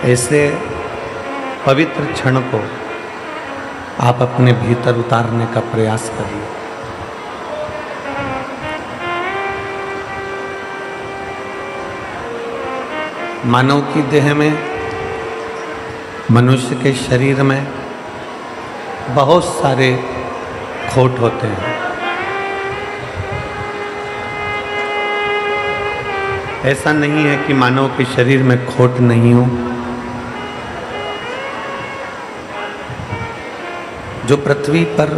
ऐसे पवित्र क्षण को आप अपने भीतर उतारने का प्रयास करिए। मानव की देह में, मनुष्य के शरीर में बहुत सारे खोट होते हैं। ऐसा नहीं है कि मानव के शरीर में खोट नहीं हो। जो पृथ्वी पर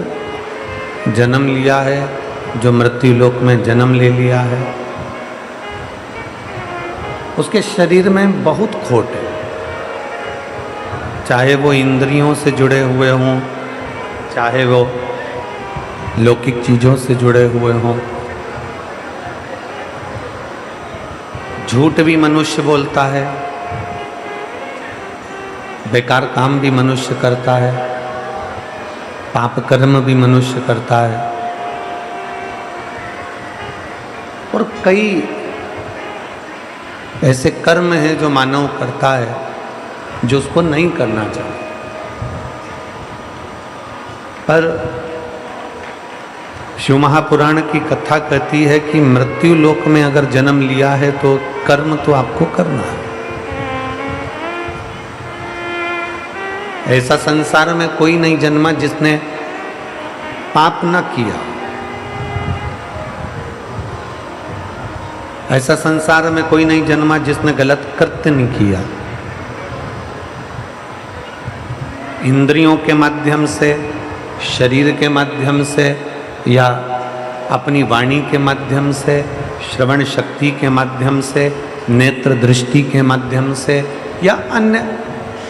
जन्म लिया है, जो मृत्यु लोक में जन्म ले लिया है, उसके शरीर में बहुत खोट है। चाहे वो इंद्रियों से जुड़े हुए हों, चाहे वो लौकिक चीज़ों से जुड़े हुए हों। झूठ भी मनुष्य बोलता है, बेकार काम भी मनुष्य करता है, पाप कर्म भी मनुष्य करता है, और कई ऐसे कर्म हैं जो मानव करता है जो उसको नहीं करना चाहिए। पर शिव महापुराण की कथा कहती है कि मृत्यु लोक में अगर जन्म लिया है तो कर्म तो आपको करना है। ऐसा संसार में कोई नहीं जन्मा जिसने पाप न किया। ऐसा संसार में कोई नहीं जन्मा जिसने गलत कृत्य नहीं किया। इंद्रियों के माध्यम से, शरीर के माध्यम से, या अपनी वाणी के माध्यम से, श्रवण शक्ति के माध्यम से, नेत्र दृष्टि के माध्यम से, या अन्य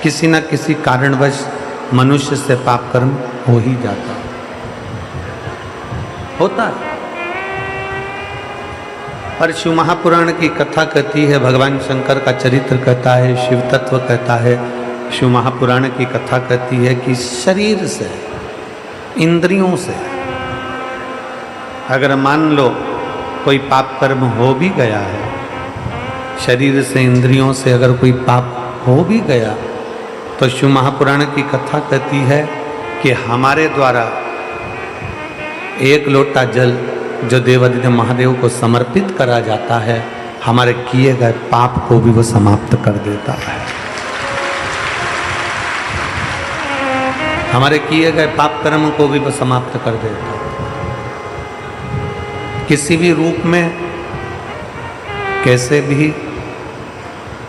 किसी न किसी कारणवश मनुष्य से पाप कर्म हो ही जाता होता है। पर शिव महापुराण की कथा कहती है, भगवान शंकर का चरित्र कहता है, शिव तत्व कहता है, शिव महापुराण की कथा कहती है कि शरीर से, इंद्रियों से अगर मान लो कोई पाप कर्म हो भी गया है, शरीर से, इंद्रियों से अगर कोई पाप हो भी गया, तो शिव महापुराण की कथा कहती है कि हमारे द्वारा एक लोटा जल जो देवादिदेव महादेव को समर्पित करा जाता है, हमारे किए गए पाप को भी वो समाप्त कर देता है। हमारे किए गए पाप कर्म को भी वो समाप्त कर देता है। किसी भी रूप में, कैसे भी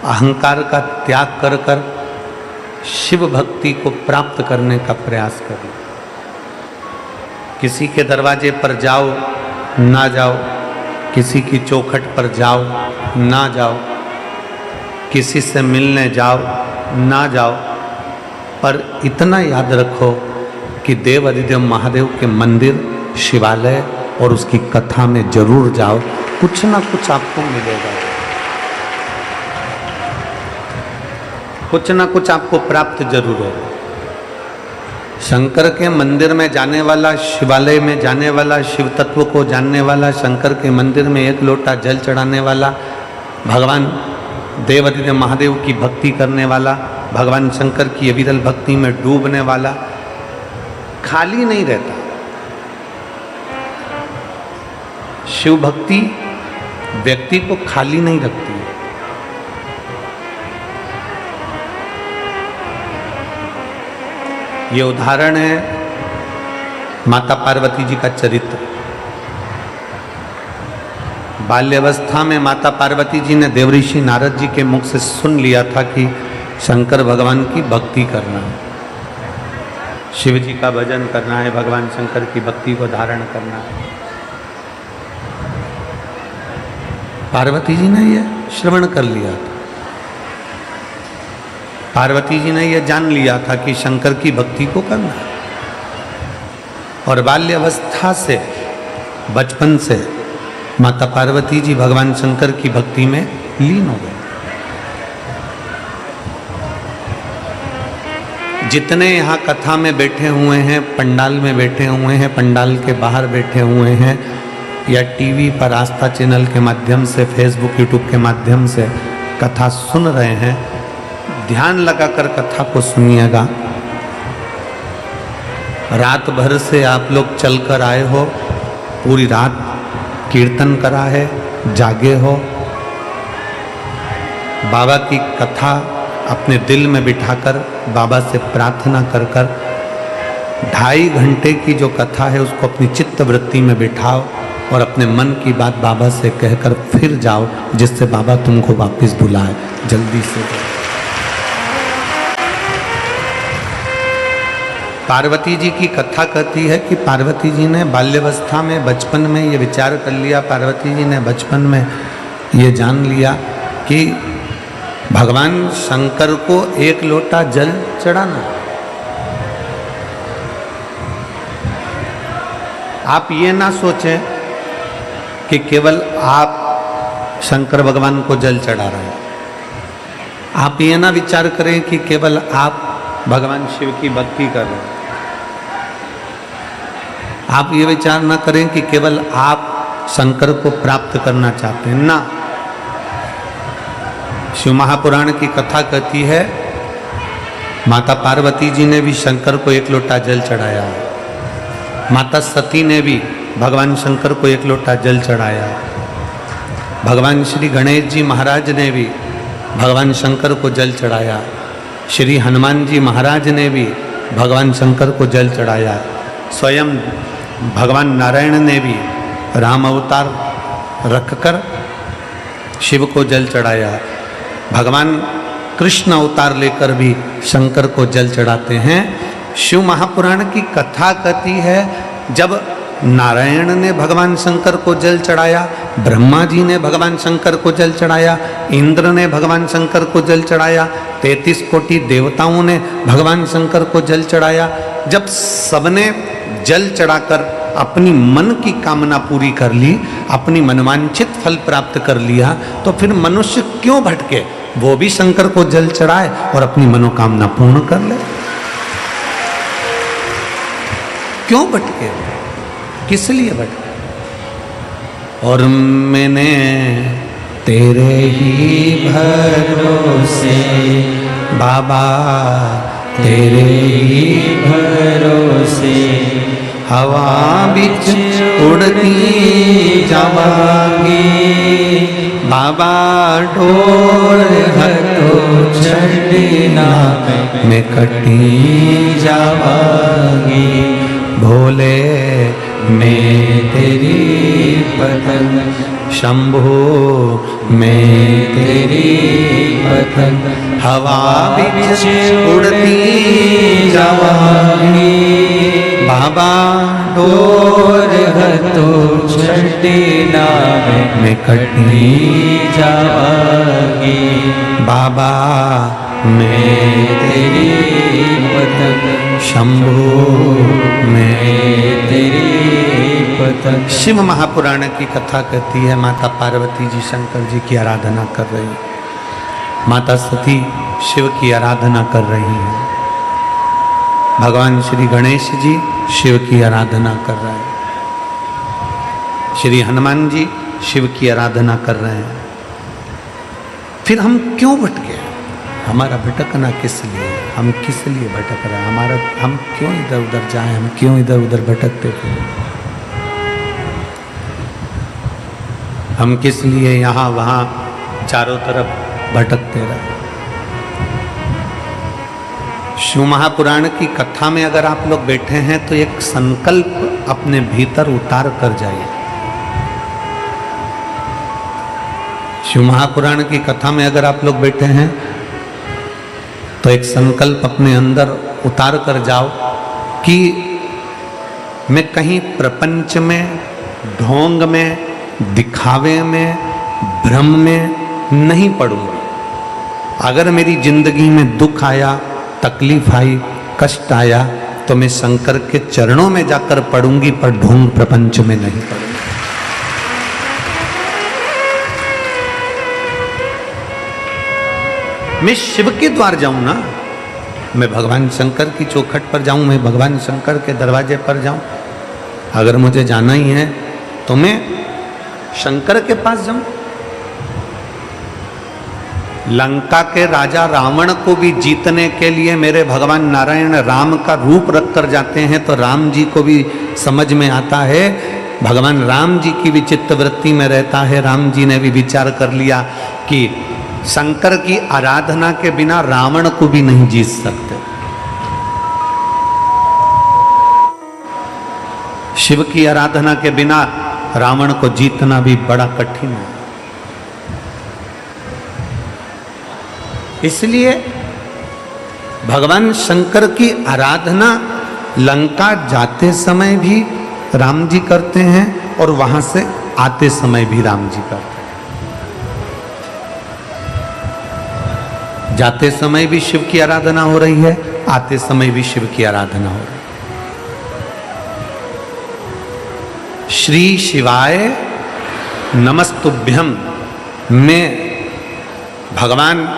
अहंकार का त्याग कर कर शिव भक्ति को प्राप्त करने का प्रयास करें। किसी के दरवाजे पर जाओ ना जाओ, किसी की चौखट पर जाओ ना जाओ, किसी से मिलने जाओ ना जाओ, पर इतना याद रखो कि देव अधिदेव महादेव के मंदिर, शिवालय और उसकी कथा में जरूर जाओ। कुछ ना कुछ आपको मिलेगा, कुछ ना कुछ आपको प्राप्त जरूर होगा। शंकर के मंदिर में जाने वाला, शिवालय में जाने वाला, शिव तत्व को जानने वाला, शंकर के मंदिर में एक लोटा जल चढ़ाने वाला, भगवान देवादिदेव महादेव की भक्ति करने वाला, भगवान शंकर की अविरल भक्ति में डूबने वाला खाली नहीं रहता। शिव भक्ति व्यक्ति को खाली नहीं रखती है। ये उदाहरण है माता पार्वती जी का चरित्र। बाल्यावस्था में माता पार्वती जी ने देवऋषि नारद जी के मुख से सुन लिया था कि शंकर भगवान की भक्ति करना है, शिव जी का भजन करना है, भगवान शंकर की भक्ति को धारण करना है। पार्वती जी ने यह श्रवण कर लिया था। पार्वती जी ने यह जान लिया था कि शंकर की भक्ति को करना है, और बाल्यावस्था से, बचपन से माता पार्वती जी भगवान शंकर की भक्ति में लीन हो गए। जितने यहाँ कथा में बैठे हुए हैं, पंडाल में बैठे हुए हैं, पंडाल के बाहर बैठे हुए हैं, या टीवी पर आस्था चैनल के माध्यम से, फेसबुक यूट्यूब के माध्यम से कथा सुन रहे हैं, ध्यान लगाकर कथा को सुनिएगा। रात भर से आप लोग चलकर आए हो, पूरी रात कीर्तन करा है, जागे हो, बाबा की कथा अपने दिल में बिठाकर बाबा से प्रार्थना कर कर 2.5 घंटे की जो कथा है उसको अपनी चित्त वृत्ति में बिठाओ और अपने मन की बात बाबा से कहकर फिर जाओ, जिससे बाबा तुमको वापस बुलाए। जल्दी से पार्वती जी की कथा कहती है कि पार्वती जी ने बाल्यावस्था में, बचपन में ये विचार कर लिया, पार्वती जी ने बचपन में ये जान लिया कि भगवान शंकर को 1 लोटा जल चढ़ाना। आप ये ना सोचें कि केवल आप शंकर भगवान को जल चढ़ा रहे हैं। आप ये ना विचार करें कि केवल आप भगवान शिव की भक्ति कर रहे हैं। आप ये विचार ना करें कि केवल आप शंकर को प्राप्त करना चाहते हैं। ना, शिव महापुराण की कथा कहती है माता पार्वती जी ने भी शंकर को 1 लोटा जल चढ़ाया, माता सती ने भी भगवान शंकर को 1 लोटा जल चढ़ाया, भगवान श्री गणेश जी महाराज ने भी भगवान शंकर को जल चढ़ाया, श्री हनुमान जी महाराज ने भी भगवान शंकर को जल चढ़ाया, स्वयं भगवान नारायण ने भी राम अवतार रखकर शिव को जल चढ़ाया, भगवान कृष्ण अवतार लेकर भी शंकर को जल चढ़ाते हैं। शिव महापुराण की कथा कहती है जब नारायण ने भगवान शंकर को जल चढ़ाया, ब्रह्मा जी ने भगवान शंकर को जल चढ़ाया, इंद्र ने भगवान शंकर को जल चढ़ाया, 33 कोटि देवताओं ने भगवान शंकर को जल चढ़ाया। जब सबने जल चढ़ाकर अपनी मन की कामना पूरी कर ली, अपनी मनवांछित फल प्राप्त कर लिया, तो फिर मनुष्य क्यों भटके? वो भी शंकर को जल चढ़ाए और अपनी मनोकामना पूर्ण कर ले। क्यों भटके? किस लिए भटके? और मैंने तेरे ही भरोसे बाबा, तेरे ही भरोसे हवा बिच उड़ती जावांगी, बाबा डोर हटो छड़ना मैं कटी जावांगी, भोले मैं तेरी पतंग, शंभो मैं तेरी पतंग, हवा बिच उड़ती जावांगी, बाबा डोर हटो छड़ना मैं कटी जावांगी, बाबा मैं तेरी पतंग, शंभो मैं तेरी पतंग। शिव महापुराण की कथा कहती है माता पार्वती जी शंकर जी की आराधना कर रही है, माता सती शिव की आराधना कर रही हैं, भगवान श्री गणेश जी शिव की आराधना कर रहे हैं, श्री हनुमान जी शिव की आराधना कर रहे हैं। फिर हम क्यों भटके? हमारा भटकना किस लिए? हम किस लिए भटक रहे हैं? हम क्यों इधर उधर जाएं? हम क्यों इधर उधर भटकते फिर? हम किस लिए यहाँ वहाँ चारों तरफ भटकते रहे? शिव महापुराण की कथा में अगर आप लोग बैठे हैं तो एक संकल्प अपने भीतर उतार कर जाइए। शिव महापुराण की कथा में अगर आप लोग बैठे हैं तो एक संकल्प अपने अंदर उतार कर जाओ कि मैं कहीं प्रपंच में, ढोंग में, दिखावे में, भ्रम में नहीं पड़ूंगा। अगर मेरी जिंदगी में दुख आया, तकलीफ आई, कष्ट आया तो मैं शंकर के चरणों में जाकर पड़ूंगी, पर ढोंग प्रपंच में नहीं पड़ूंगी। मैं शिव के द्वार जाऊं ना, मैं भगवान शंकर की चौखट पर जाऊं, मैं भगवान शंकर के दरवाजे पर जाऊं। अगर मुझे जाना ही है तो मैं शंकर के पास जाऊं। लंका के राजा रावण को भी जीतने के लिए मेरे भगवान नारायण राम का रूप रख कर जाते हैं, तो राम जी को भी समझ में आता है, भगवान राम जी की भी चित्तवृत्ति में रहता है। राम जी ने भी विचार कर लिया कि शंकर की आराधना के बिना रावण को भी नहीं जीत सकते। शिव की आराधना के बिना रावण को जीतना भी बड़ा कठिन है। इसलिए भगवान शंकर की आराधना लंका जाते समय भी राम जी करते हैं और वहां से आते समय भी राम जी करते हैं। जाते समय भी शिव की आराधना हो रही है, आते समय भी शिव की आराधना हो रही है। श्री शिवाय नमस्तुभ्यम में भगवान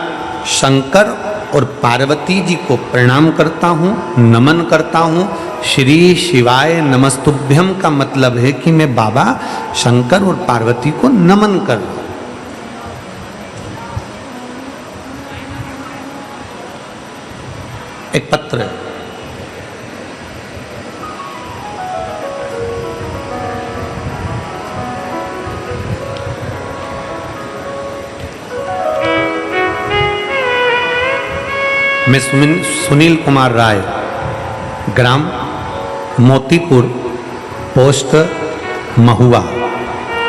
शंकर और पार्वती जी को प्रणाम करता हूँ, नमन करता हूँ। श्री शिवाय नमस्तुभ्यम का मतलब है कि मैं बाबा शंकर और पार्वती को नमन कर रहा हूँ। एक पत्र है, मैं सुनील कुमार राय, ग्राम मोतीपुर, पोस्ट महुआ,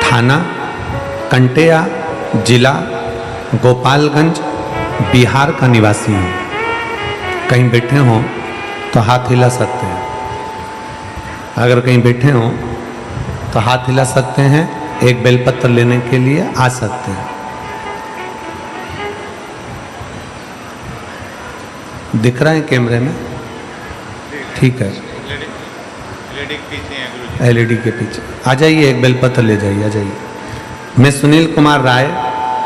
थाना कंटेया, जिला गोपालगंज, बिहार का निवासी हूँ। कहीं बैठे हों तो हाथ हिला सकते हैं। अगर कहीं बैठे हों तो हाथ हिला सकते हैं, एक बेलपत्र लेने के लिए आ सकते हैं। दिख रहा है कैमरे में? ठीक है, एलईडी के पीछे आ जाइए, एक बेलपत्र ले जाइए, आ जाइए। मैं सुनील कुमार राय,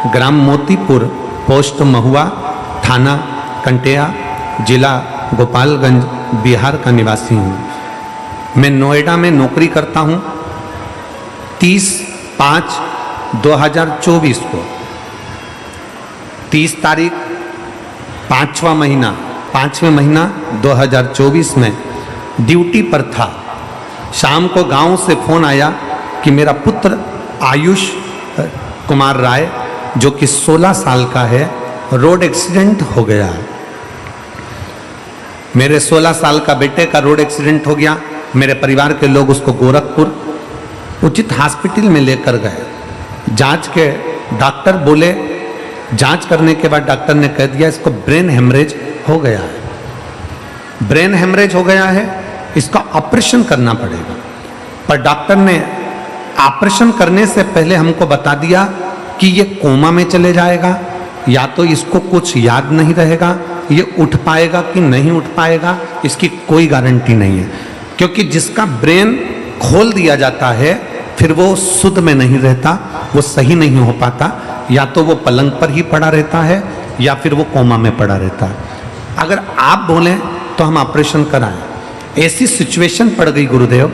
ग्राम मोतीपुर, पोस्ट महुआ, थाना कंटेया, जिला गोपालगंज, बिहार का निवासी हूँ। मैं नोएडा में नौकरी करता हूँ। 30/5/2024 को 30 तारीख 5वां महीना 2024 में ड्यूटी पर था। शाम को गांव से फोन आया कि मेरा पुत्र आयुष कुमार राय, जो कि 16 साल का है, रोड एक्सीडेंट हो गया है। मेरे 16 साल का बेटे का रोड एक्सीडेंट हो गया। मेरे परिवार के लोग उसको गोरखपुर उचित हॉस्पिटल में लेकर गए। जांच के डॉक्टर बोले, जांच करने के बाद डॉक्टर ने कह दिया इसको ब्रेन हेमरेज हो गया है। ब्रेन हेमरेज हो गया है, इसका ऑपरेशन करना पड़ेगा। पर डॉक्टर ने ऑपरेशन करने से पहले हमको बता दिया कि ये कोमा में चले जाएगा, या तो इसको कुछ याद नहीं रहेगा, ये उठ पाएगा कि नहीं उठ पाएगा इसकी कोई गारंटी नहीं है। क्योंकि जिसका ब्रेन खोल दिया जाता है फिर वो शुद्ध में नहीं रहता, वो सही नहीं हो पाता, या तो वो पलंग पर ही पड़ा रहता है या फिर वो कोमा में पड़ा रहता है। अगर आप बोलें तो हम ऑपरेशन कराएं। ऐसी सिचुएशन पड़ गई गुरुदेव,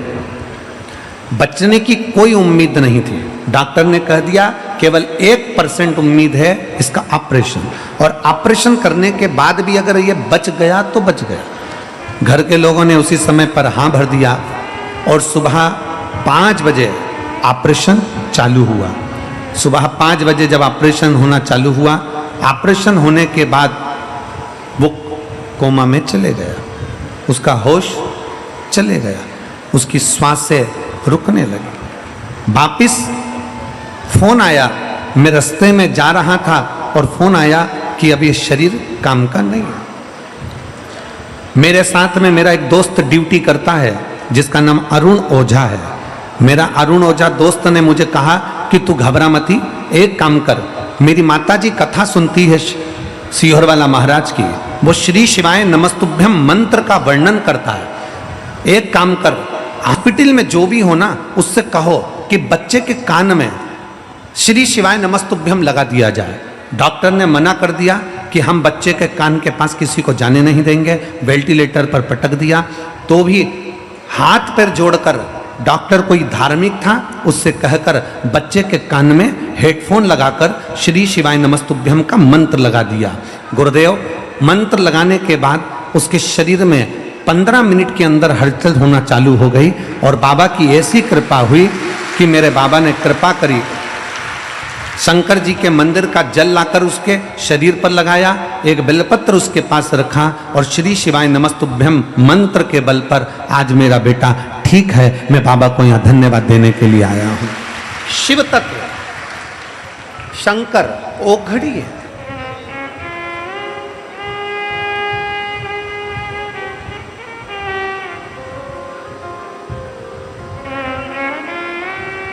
बचने की कोई उम्मीद नहीं थी। डॉक्टर ने कह दिया केवल 1% उम्मीद है इसका ऑपरेशन, और ऑपरेशन करने के बाद भी अगर ये बच गया तो बच गया। घर के लोगों ने उसी समय पर हाँ भर दिया और सुबह 5 बजे ऑपरेशन चालू हुआ। सुबह 5 बजे जब ऑपरेशन होना चालू हुआ, ऑपरेशन होने के बाद वो कोमा में चले गया, उसका होश चले गया, उसकी सांसें रुकने लगी। वापिस फोन आया, मैं रास्ते में जा रहा था और फोन आया कि अब ये शरीर काम का नहीं है। मेरे साथ में मेरा एक दोस्त ड्यूटी करता है जिसका नाम अरुण ओझा है। मेरा अरुण ओझा दोस्त ने मुझे कहा कि तू घबरा मती, एक काम कर, मेरी माताजी कथा सुनती है सीहोर वाला महाराज की, वो श्री शिवाय नमस्तुभ्यम मंत्र का वर्णन करता है। एक काम कर, हॉस्पिटल में जो भी हो ना उससे कहो कि बच्चे के कान में श्री शिवाय नमस्तुभ्यम लगा दिया जाए। डॉक्टर ने मना कर दिया कि हम बच्चे के कान के पास किसी को जाने नहीं देंगे, वेंटिलेटर पर पटक दिया। तो भी हाथ पैर जोड़कर डॉक्टर कोई धार्मिक था, उससे कहकर बच्चे के कान में हेडफोन लगाकर श्री शिवाय नमस्तुभ्यम का मंत्र लगा दिया। गुरुदेव, मंत्र लगाने के बाद उसके शरीर में 15 मिनट के अंदर हलचल होना चालू हो गई और बाबा की ऐसी कृपा हुई कि मेरे बाबा ने कृपा करी, शंकर जी के मंदिर का जल लाकर उसके शरीर पर लगाया, एक बेलपत्र उसके पास रखा और श्री शिवाय नमस्तुभ्यम मंत्र के बल पर आज मेरा बेटा ठीक है। मैं बाबा को यहाँ धन्यवाद देने के लिए आया हूँ। शिव तत्व, शंकर ओघड़ी है।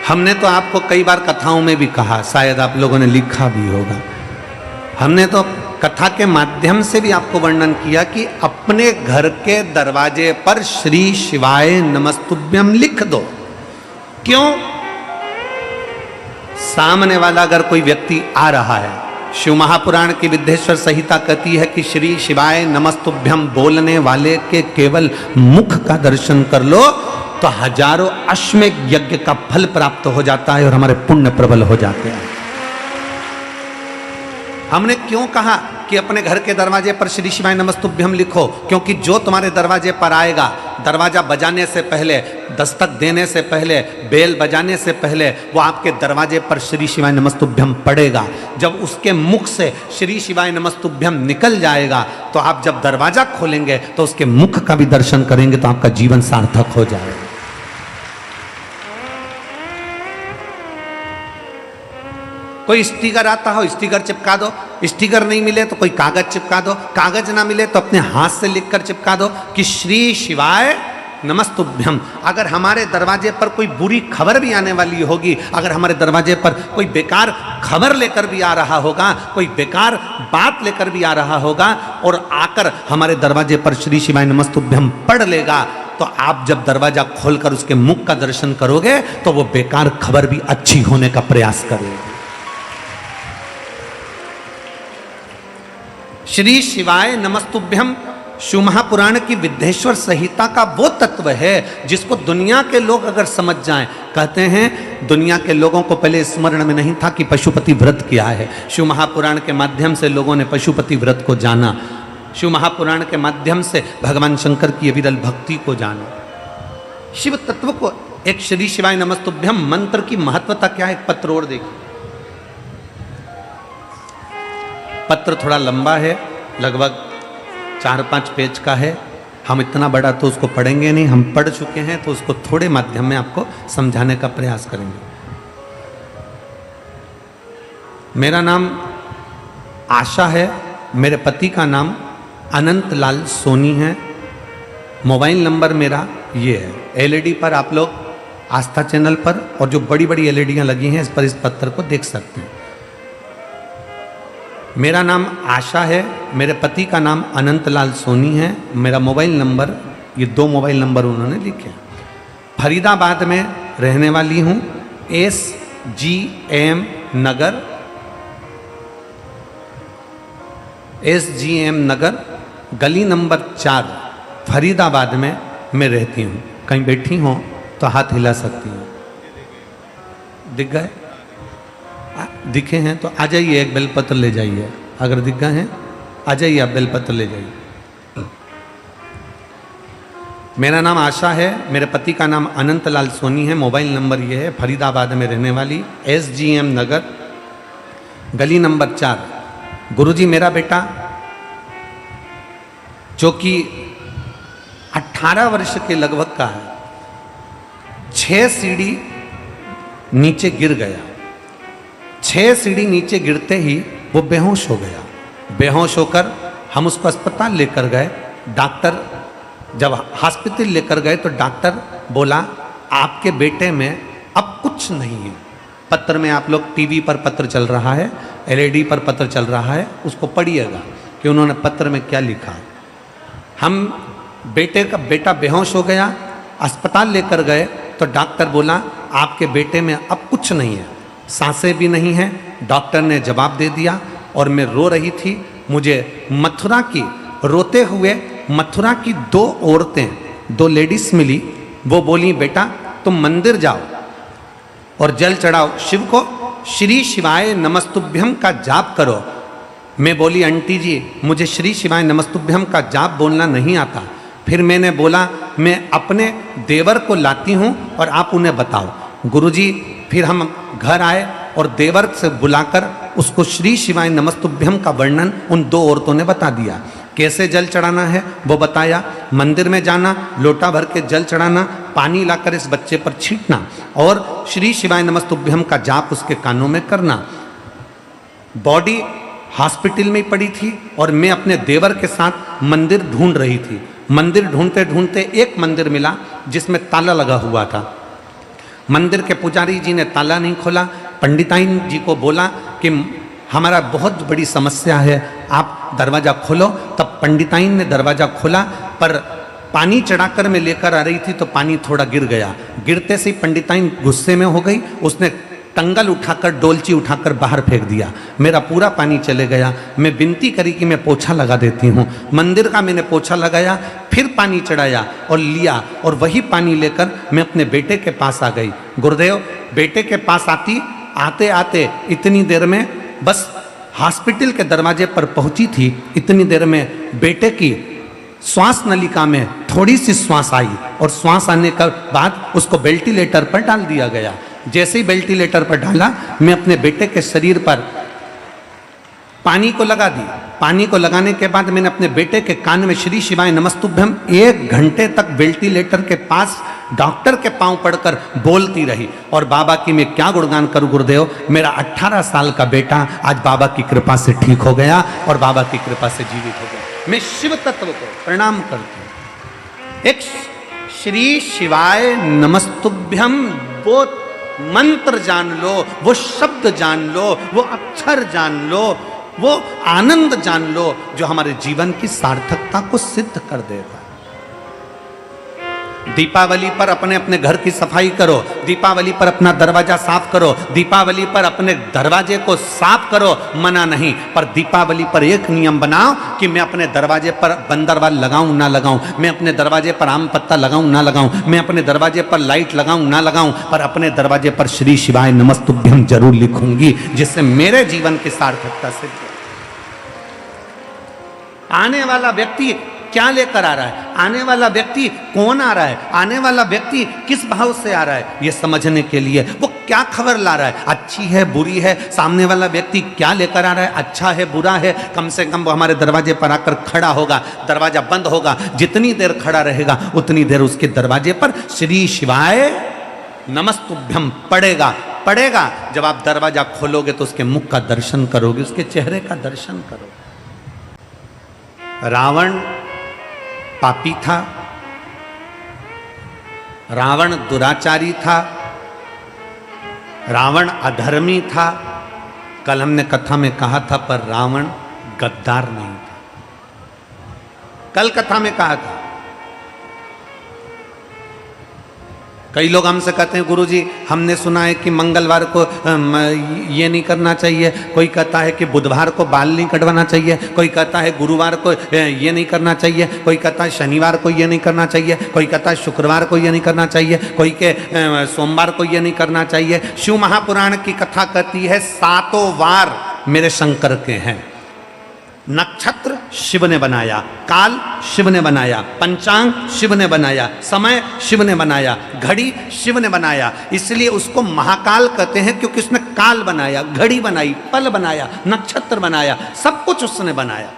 हमने तो आपको कई बार कथाओं में भी कहा, शायद आप लोगों ने लिखा भी होगा, हमने तो कथा के माध्यम से भी आपको वर्णन किया कि अपने घर के दरवाजे पर श्री शिवाय नमस्तुभ्यम लिख दो। क्यों? सामने वाला अगर कोई व्यक्ति आ रहा है, शिव महापुराण की विद्येश्वर संहिता कहती है कि श्री शिवाय नमस्तुभ्यम बोलने वाले के केवल मुख का दर्शन कर लो तो हजारों अश्वमेध यज्ञ का फल प्राप्त हो जाता है और हमारे पुण्य प्रबल हो जाते हैं। हमने क्यों कहा कि अपने घर के दरवाजे पर श्री शिवाय नमस्तुभ्यम लिखो? क्योंकि जो तुम्हारे दरवाजे पर आएगा, दरवाजा बजाने से पहले, दस्तक देने से पहले, बेल बजाने से पहले वो आपके दरवाजे पर श्री शिवाय नमस्तुभ्यम पड़ेगा। जब उसके मुख से श्री शिवाय नमस्तुभ्यम निकल जाएगा तो आप जब दरवाजा खोलेंगे तो उसके मुख का भी दर्शन करेंगे तो आपका जीवन सार्थक हो जाएगा। कोई स्टिकर आता हो, स्टिकर चिपका दो, स्टिकर नहीं मिले तो कोई कागज चिपका दो, कागज ना मिले तो अपने हाथ से लिखकर चिपका दो कि श्री शिवाय नमस्तुभ्यम। अगर हमारे दरवाजे पर कोई बुरी खबर भी आने वाली होगी, अगर हमारे दरवाजे पर कोई बेकार खबर लेकर भी आ रहा होगा, कोई बेकार बात लेकर भी आ रहा होगा और आकर हमारे दरवाजे पर श्री शिवाय नमस्तुभ्यम पढ़ लेगा तो आप जब दरवाजा खोलकर उसके मुख का दर्शन करोगे तो वो बेकार खबर भी अच्छी होने का प्रयास करेगी। श्री शिवाय नमस्तुभ्यम शिव महापुराण की विद्येश्वर संहिता का वो तत्व है जिसको दुनिया के लोग अगर समझ जाएं, कहते हैं दुनिया के लोगों को पहले स्मरण में नहीं था कि पशुपति व्रत क्या है। शिव महापुराण के माध्यम से लोगों ने पशुपति व्रत को जाना, शिव महापुराण के माध्यम से भगवान शंकर की विरल भक्ति को जाना, शिव तत्व को। एक श्री शिवाय नमस्तुभ्यम मंत्र की महत्वता क्या है, एक पत्र और देखिए। पत्र थोड़ा लंबा है, लगभग 4-5 पेज का है। हम इतना बड़ा तो उसको पढ़ेंगे नहीं, हम पढ़ चुके हैं तो उसको थोड़े माध्यम में आपको समझाने का प्रयास करेंगे। मेरा नाम आशा है, मेरे पति का नाम अनंत लाल सोनी है। मोबाइल नंबर मेरा ये है। एलईडी पर आप लोग आस्था चैनल पर और जो बड़ी बड़ी एलईडियाँ लगी हैं इस पर इस पत्र को देख सकते हैं। मेरा नाम आशा है, मेरे पति का नाम अनंत लाल सोनी है। मेरा मोबाइल नंबर, ये 2 मोबाइल नंबर उन्होंने लिखे। फरीदाबाद में रहने वाली हूँ, SGM नगर गली नंबर 4 फरीदाबाद में मैं रहती हूँ। कहीं बैठी हो तो हाथ हिला सकती हूँ। दिख गए? दिखे हैं तो आ जाइए, एक बेलपत्र ले जाइए। अगर दिख गए हैं आ जाइए, आप बेलपत्र ले जाइए। मेरा नाम आशा है, मेरे पति का नाम अनंत लाल सोनी है। मोबाइल नंबर ये है, फरीदाबाद में रहने वाली, SGM नगर गली नंबर 4। गुरुजी, मेरा बेटा जो कि 18 वर्ष के लगभग का है, 6 सीढ़ी नीचे गिर गया। 6 सीढ़ी नीचे गिरते ही वो बेहोश हो गया। बेहोश होकर हम उसको अस्पताल लेकर गए। डॉक्टर जब हॉस्पिटल लेकर गए तो डॉक्टर बोला आपके बेटे में अब कुछ नहीं है। पत्र में आप लोग टीवी पर पत्र चल रहा है, एलईडी पर पत्र चल रहा है, उसको पढ़िएगा कि उन्होंने पत्र में क्या लिखा। हम बेटा बेहोश हो गया, अस्पताल लेकर गए तो डॉक्टर बोला आपके बेटे में अब कुछ नहीं है, सांसें भी नहीं हैं। डॉक्टर ने जवाब दे दिया और मैं रो रही थी। मुझे मथुरा की, रोते हुए मथुरा की 2 औरतें, 2 लेडीज मिली। वो बोली बेटा तुम मंदिर जाओ और जल चढ़ाओ शिव को, श्री शिवाय नमस्तुभ्यम का जाप करो। मैं बोली आंटी जी मुझे श्री शिवाय नमस्तुभ्यम का जाप बोलना नहीं आता। फिर मैंने बोला मैं अपने देवर को लाती हूँ और आप उन्हें बताओ। गुरुजी फिर हम घर आए और देवर से बुलाकर उसको श्री शिवाय नमस्तुभ्यम का वर्णन उन दो औरतों ने बता दिया। कैसे जल चढ़ाना है वो बताया, मंदिर में जाना, लोटा भर के जल चढ़ाना, पानी लाकर इस बच्चे पर छींटना और श्री शिवाय नमस्तुभ्यम का जाप उसके कानों में करना। बॉडी हॉस्पिटल में पड़ी थी और मैं अपने देवर के साथ मंदिर ढूंढ रही थी। मंदिर ढूंढते ढूंढते एक मंदिर मिला जिसमें ताला लगा हुआ था। मंदिर के पुजारी जी ने ताला नहीं खोला। पंडिताइन जी को बोला कि हमारा बहुत बड़ी समस्या है, आप दरवाज़ा खोलो। तब पंडिताइन ने दरवाज़ा खोला, पर पानी चढ़ाकर मैं लेकर आ रही थी तो पानी थोड़ा गिर गया। गिरते से पंडिताइन गुस्से में हो गई, उसने टंगल उठाकर, डोलची उठाकर बाहर फेंक दिया। मेरा पूरा पानी चले गया। मैं विनती करी कि मैं पोछा लगा देती हूँ। मंदिर का मैंने पोछा लगाया, फिर पानी चढ़ाया और लिया और वही पानी लेकर मैं अपने बेटे के पास आ गई। गुरुदेव बेटे के पास आते आते इतनी देर में बस हॉस्पिटल के दरवाजे पर पहुंची थी, इतनी देर में बेटे की श्वास नलिका में थोड़ी सी श्वास आई और श्वास आने के बाद उसको वेंटिलेटर पर डाल दिया गया। जैसे ही वेंटिलेटर पर डाला मैं अपने बेटे के शरीर पर पानी को लगा दी। पानी को लगाने के बाद मैंने अपने बेटे के कान में श्री शिवाय नमस्तुभ्यम 1 घंटे तक वेंटिलेटर के पास डॉक्टर के पांव पड़कर बोलती रही। और बाबा की मैं क्या गुणगान करूं गुरुदेव, मेरा 18 साल का बेटा आज बाबा की कृपा से ठीक हो गया और बाबा की कृपा से जीवित हो गया। मैं शिव तत्व को प्रणाम करती हूँ। एक श्री शिवाय नमस्तुभ्यम वो मंत्र जान लो, वो शब्द जान लो, वो अक्षर जान लो, वो आनंद जान लो जो हमारे जीवन की सार्थकता को सिद्ध कर देगा। दीपावली पर अपने अपने घर की सफाई करो, दीपावली पर अपना दरवाजा साफ करो, दीपावली पर अपने दरवाजे को साफ करो, मना नहीं। पर दीपावली पर एक नियम बनाओ कि मैं अपने दरवाजे पर बंदरवाल लगाऊं ना लगाऊं, मैं अपने दरवाजे पर आम पत्ता लगाऊं ना लगाऊं, मैं अपने दरवाजे पर लाइट लगाऊं ना लगाऊं, पर अपने दरवाजे पर श्री शिवाय नमस्तुभ्यम जरूर लिखूंगी, जिससे मेरे जीवन की सार्थकता सिद्ध हो। आने वाला व्यक्ति क्या लेकर आ रहा है, आने वाला व्यक्ति कौन आ रहा है, आने वाला व्यक्ति किस भाव से आ रहा है, ये समझने के लिए वो क्या खबर ला रहा है, अच्छी है बुरी है, सामने वाला व्यक्ति क्या लेकर आ रहा है, अच्छा है बुरा है, कम से कम वो हमारे दरवाजे पर आकर खड़ा होगा। दरवाजा बंद होगा, जितनी देर खड़ा रहेगा उतनी देर उसके दरवाजे पर श्री शिवाय नमस्तुभ्यम पड़ेगा। जब आप दरवाजा खोलोगे तो उसके मुख का दर्शन करोगे, उसके चेहरे का दर्शन करोगे। रावण पापी था, रावण दुराचारी था, रावण अधर्मी था। कल हमने कथा में कहा था, पर रावण गद्दार नहीं था। कल कथा में कहा था। कई लोग हमसे कहते हैं गुरुजी हमने सुना है कि मंगलवार को ये नहीं करना चाहिए, कोई कहता है कि बुधवार को बाल नहीं कटवाना चाहिए, कोई कहता है गुरुवार को ये नहीं करना चाहिए, कोई कहता है शनिवार को ये नहीं करना चाहिए, कोई कहता है शुक्रवार को ये नहीं करना चाहिए, कोई के सोमवार को ये नहीं करना चाहिए। शिव महापुराण की कथा कहती है 7 वार मेरे शंकर के हैं। नक्षत्र शिव ने बनाया, काल शिव ने बनाया, पंचांग शिव ने बनाया, समय शिव ने बनाया, घड़ी शिव ने बनाया। इसलिए उसको महाकाल कहते हैं, क्योंकि उसने काल बनाया, घड़ी बनाई, पल बनाया, नक्षत्र बनाया, सब कुछ उसने बनाया।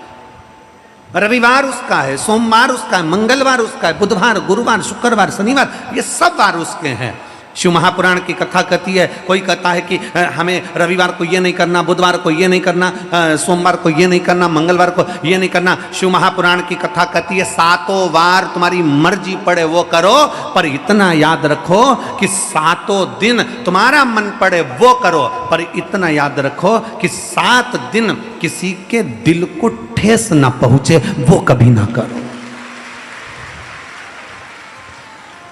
रविवार उसका है, सोमवार उसका है, मंगलवार उसका है, बुधवार, गुरुवार, शुक्रवार, शनिवार, ये सब वार उसके हैं। शिव महापुराण की कथा कहती है, कोई कहता है कि हमें रविवार को ये नहीं करना, बुधवार को ये नहीं करना, सोमवार को ये नहीं करना, मंगलवार को ये नहीं करना। शिव महापुराण की कथा कहती है 7 वार तुम्हारी मर्जी पड़े वो करो, पर इतना याद रखो कि 7 दिन तुम्हारा मन पड़े वो करो, पर इतना याद रखो कि 7 दिन किसी के दिल को ठेस ना पहुंचे वो कभी ना करो।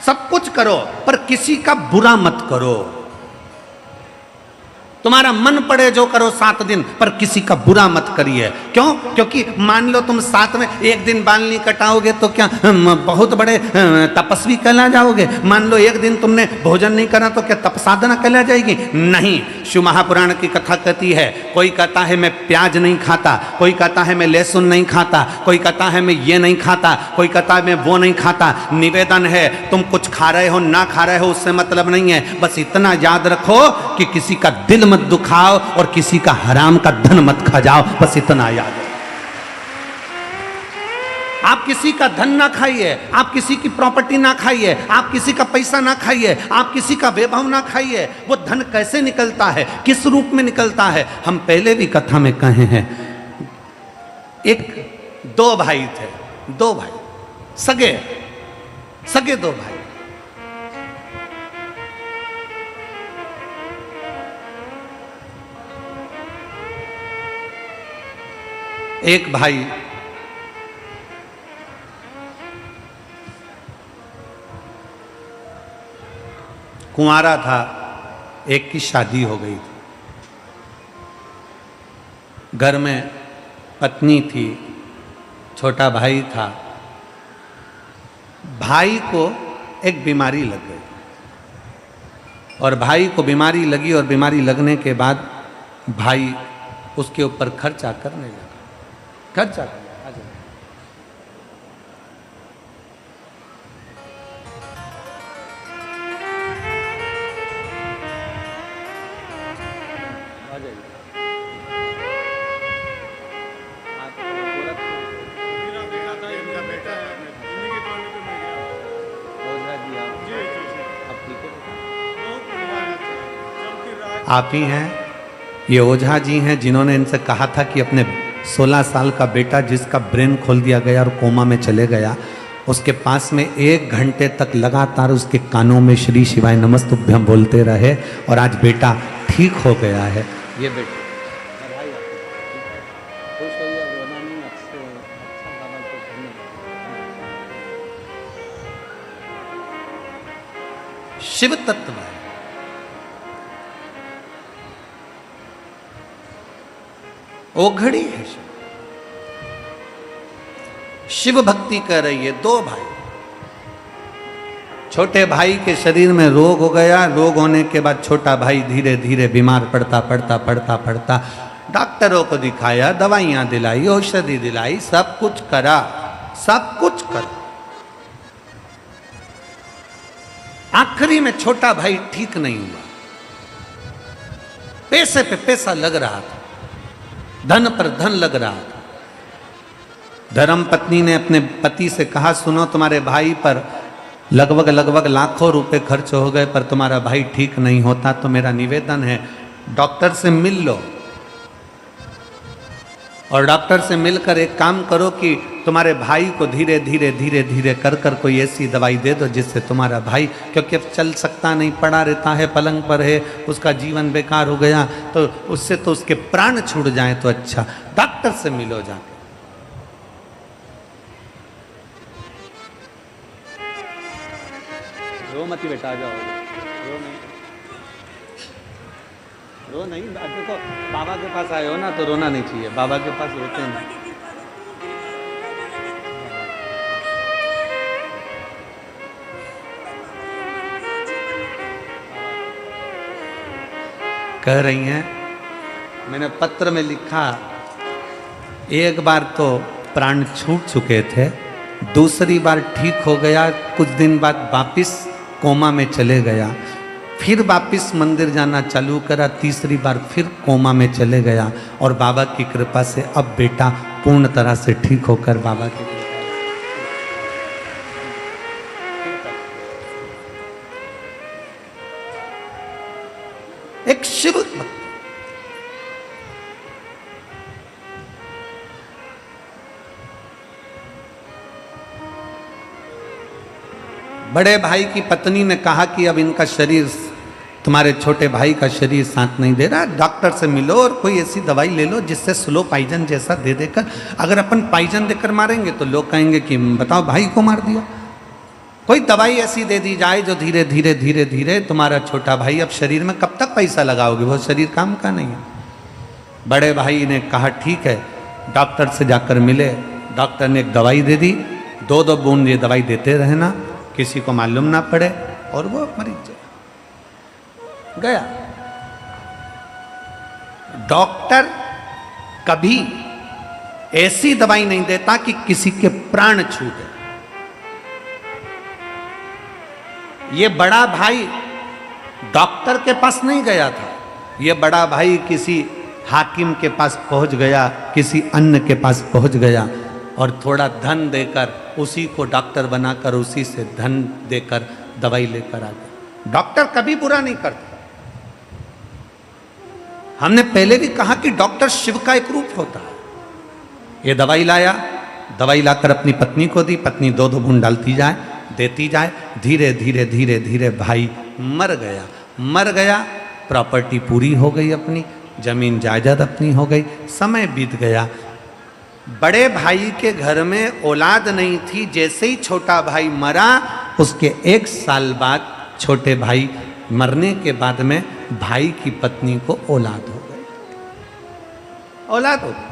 सब कुछ करो पर किसी का बुरा मत करो। तुम्हारा मन पड़े जो करो 7 दिन, पर किसी का बुरा मत करिए। क्यों? क्योंकि मान लो तुम साथ में एक दिन बाल नहीं कटाओगे तो क्या बहुत बड़े तपस्वी कहला जाओगे? मान लो एक दिन तुमने भोजन नहीं करा तो क्या तपसाधना कहला जाएगी? नहीं। शिव महापुराण की कथा कहती है, कोई कहता है मैं प्याज नहीं खाता, कोई कहता है मैं लहसुन नहीं खाता, कोई कहता है मैं ये नहीं खाता, कोई कहता है मैं वो नहीं खाता। निवेदन है, तुम कुछ खा रहे हो ना खा रहे हो उससे मतलब नहीं है, बस इतना याद रखो कि किसी का दिल मत दुखाओ और किसी का हराम का धन मत खा जाओ, बस इतना याद रखो। आप किसी का धन ना खाइए, आप किसी की प्रॉपर्टी ना खाइए, आप किसी का पैसा ना खाइए, आप किसी का वैभव ना खाइए। वो धन कैसे निकलता है, किस रूप में निकलता है, हम पहले भी कथा में कहे हैं। दो भाई थे, दो भाई सगे दो भाई। एक भाई कुंवारा था, एक की शादी हो गई थी, घर में पत्नी थी, छोटा भाई था। भाई को एक बीमारी लग गई और भाई को बीमारी लगी और बीमारी लगने के बाद भाई उसके ऊपर खर्चा करने लगा। खर्चा आप ही हैं, ये ओझा जी हैं जिन्होंने इनसे कहा था कि अपने 16 साल का बेटा जिसका ब्रेन खोल दिया गया और कोमा में चले गया, उसके पास में 1 घंटे तक लगातार उसके कानों में श्री शिवाय नमस्तुभ्यम बोलते रहे और आज बेटा ठीक हो गया है। ये बेटा शिव तत्व है। ओघड़ी है शिव भक्ति कर रही है। दो भाई, छोटे भाई के शरीर में रोग हो गया। रोग होने के बाद छोटा भाई धीरे धीरे बीमार पड़ता डॉक्टरों को दिखाया, दवाइयां दिलाई, औषधि दिलाई, सब कुछ करा। आखिरी में छोटा भाई ठीक नहीं हुआ। पैसे पे पैसा लग रहा था, धन पर धन लग रहा था। धर्म पत्नी ने अपने पति से कहा, सुनो तुम्हारे भाई पर लगभग लाखों रुपए खर्च हो गए पर तुम्हारा भाई ठीक नहीं होता, तो मेरा निवेदन है डॉक्टर से मिल लो और डॉक्टर से मिलकर एक काम करो कि तुम्हारे भाई को धीरे धीरे कर कोई ऐसी दवाई दे दो जिससे तुम्हारा भाई, क्योंकि अब चल सकता नहीं, पड़ा रहता है, पलंग पर है, उसका जीवन बेकार हो गया, तो उससे तो उसके प्राण छूट जाए तो अच्छा। डॉक्टर से मिलो जाके। रो मत बेटा, जाओ, रो नहीं। देखो बाबा के पास आए हो ना तो रोना नहीं चाहिए, बाबा के पास रोते नहीं। कह रही हैं, मैंने पत्र में लिखा, एक बार तो प्राण छूट चुके थे, दूसरी बार ठीक हो गया, कुछ दिन बाद वापिस कोमा में चले गया, फिर वापिस मंदिर जाना चालू करा, तीसरी बार फिर कोमा में चले गया और बाबा की कृपा से अब बेटा पूर्ण तरह से ठीक होकर बाबा के एक शिव भक्त। बड़े भाई की पत्नी ने कहा कि अब इनका शरीर, तुम्हारे छोटे भाई का शरीर साथ नहीं दे रहा, डॉक्टर से मिलो और कोई ऐसी दवाई ले लो जिससे स्लो पॉइजन जैसा दे देकर, अगर अपन पॉइजन देकर मारेंगे तो लोग कहेंगे कि बताओ भाई को मार दिया। कोई दवाई ऐसी दे दी जाए जो धीरे धीरे तुम्हारा छोटा भाई, अब शरीर में कब तक पैसा लगाओगे, वो शरीर काम का नहीं है। बड़े भाई ने कहा ठीक है, डॉक्टर से जाकर मिले, डॉक्टर ने एक दवाई दे दी, 2-2 बूंद ये दवाई देते रहना, किसी को मालूम ना पड़े, और वो मरीज गया। डॉक्टर कभी ऐसी दवाई नहीं देता कि किसी के प्राण छूटे। ये बड़ा भाई डॉक्टर के पास नहीं गया था, ये बड़ा भाई किसी हाकिम के पास पहुंच गया, किसी अन्य के पास पहुंच गया और थोड़ा धन देकर उसी को डॉक्टर बनाकर उसी से धन देकर दवाई लेकर आ गया। डॉक्टर कभी बुरा नहीं करता। हमने पहले भी कहा कि डॉक्टर शिव का एक रूप होता है। ये दवाई लाया, दवाई लाकर अपनी पत्नी को दी, पत्नी 2-2 बूंद डालती जाए, देती जाए, धीरे धीरे धीरे धीरे भाई मर गया। मर गया, प्रॉपर्टी पूरी हो गई, अपनी जमीन जायदाद अपनी हो गई, समय बीत गया। बड़े भाई के घर में औलाद नहीं थी, जैसे ही छोटा भाई मरा उसके 1 साल बाद छोटे भाई मरने के बाद में भाई की पत्नी को औलाद हो गई। औलाद हो गई,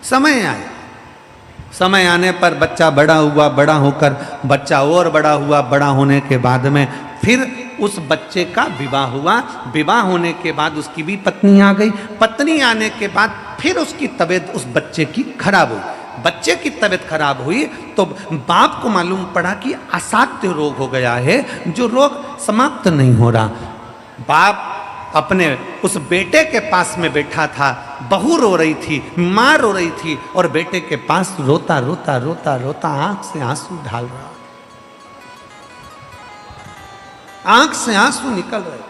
समय आया, समय आने पर बच्चा बड़ा हुआ, बड़ा होकर बच्चा और बड़ा हुआ, बड़ा होने के बाद में फिर उस बच्चे का विवाह हुआ। विवाह होने के बाद उसकी भी पत्नी आ गई। पत्नी आने के बाद फिर उसकी तबीयत उस बच्चे की खराब हुई। बच्चे की तबीयत खराब हुई तो बाप को मालूम पड़ा कि असाध्य रोग हो गया है, जो रोग समाप्त नहीं हो रहा। बाप अपने उस बेटे के पास में बैठा था, बहू रो रही थी, माँ रो रही थी और बेटे के पास रोता रोता रोता रोता आंख से आंसू ढाल रहा, आंख से आंसू निकल रहे।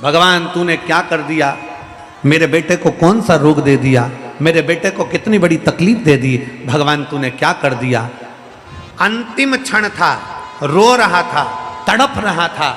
भगवान तूने क्या कर दिया, मेरे बेटे को कौन सा रोग दे दिया, मेरे बेटे को कितनी बड़ी तकलीफ दे दी, भगवान तूने क्या कर दिया। अंतिम क्षण था, रो रहा था, तड़प रहा था।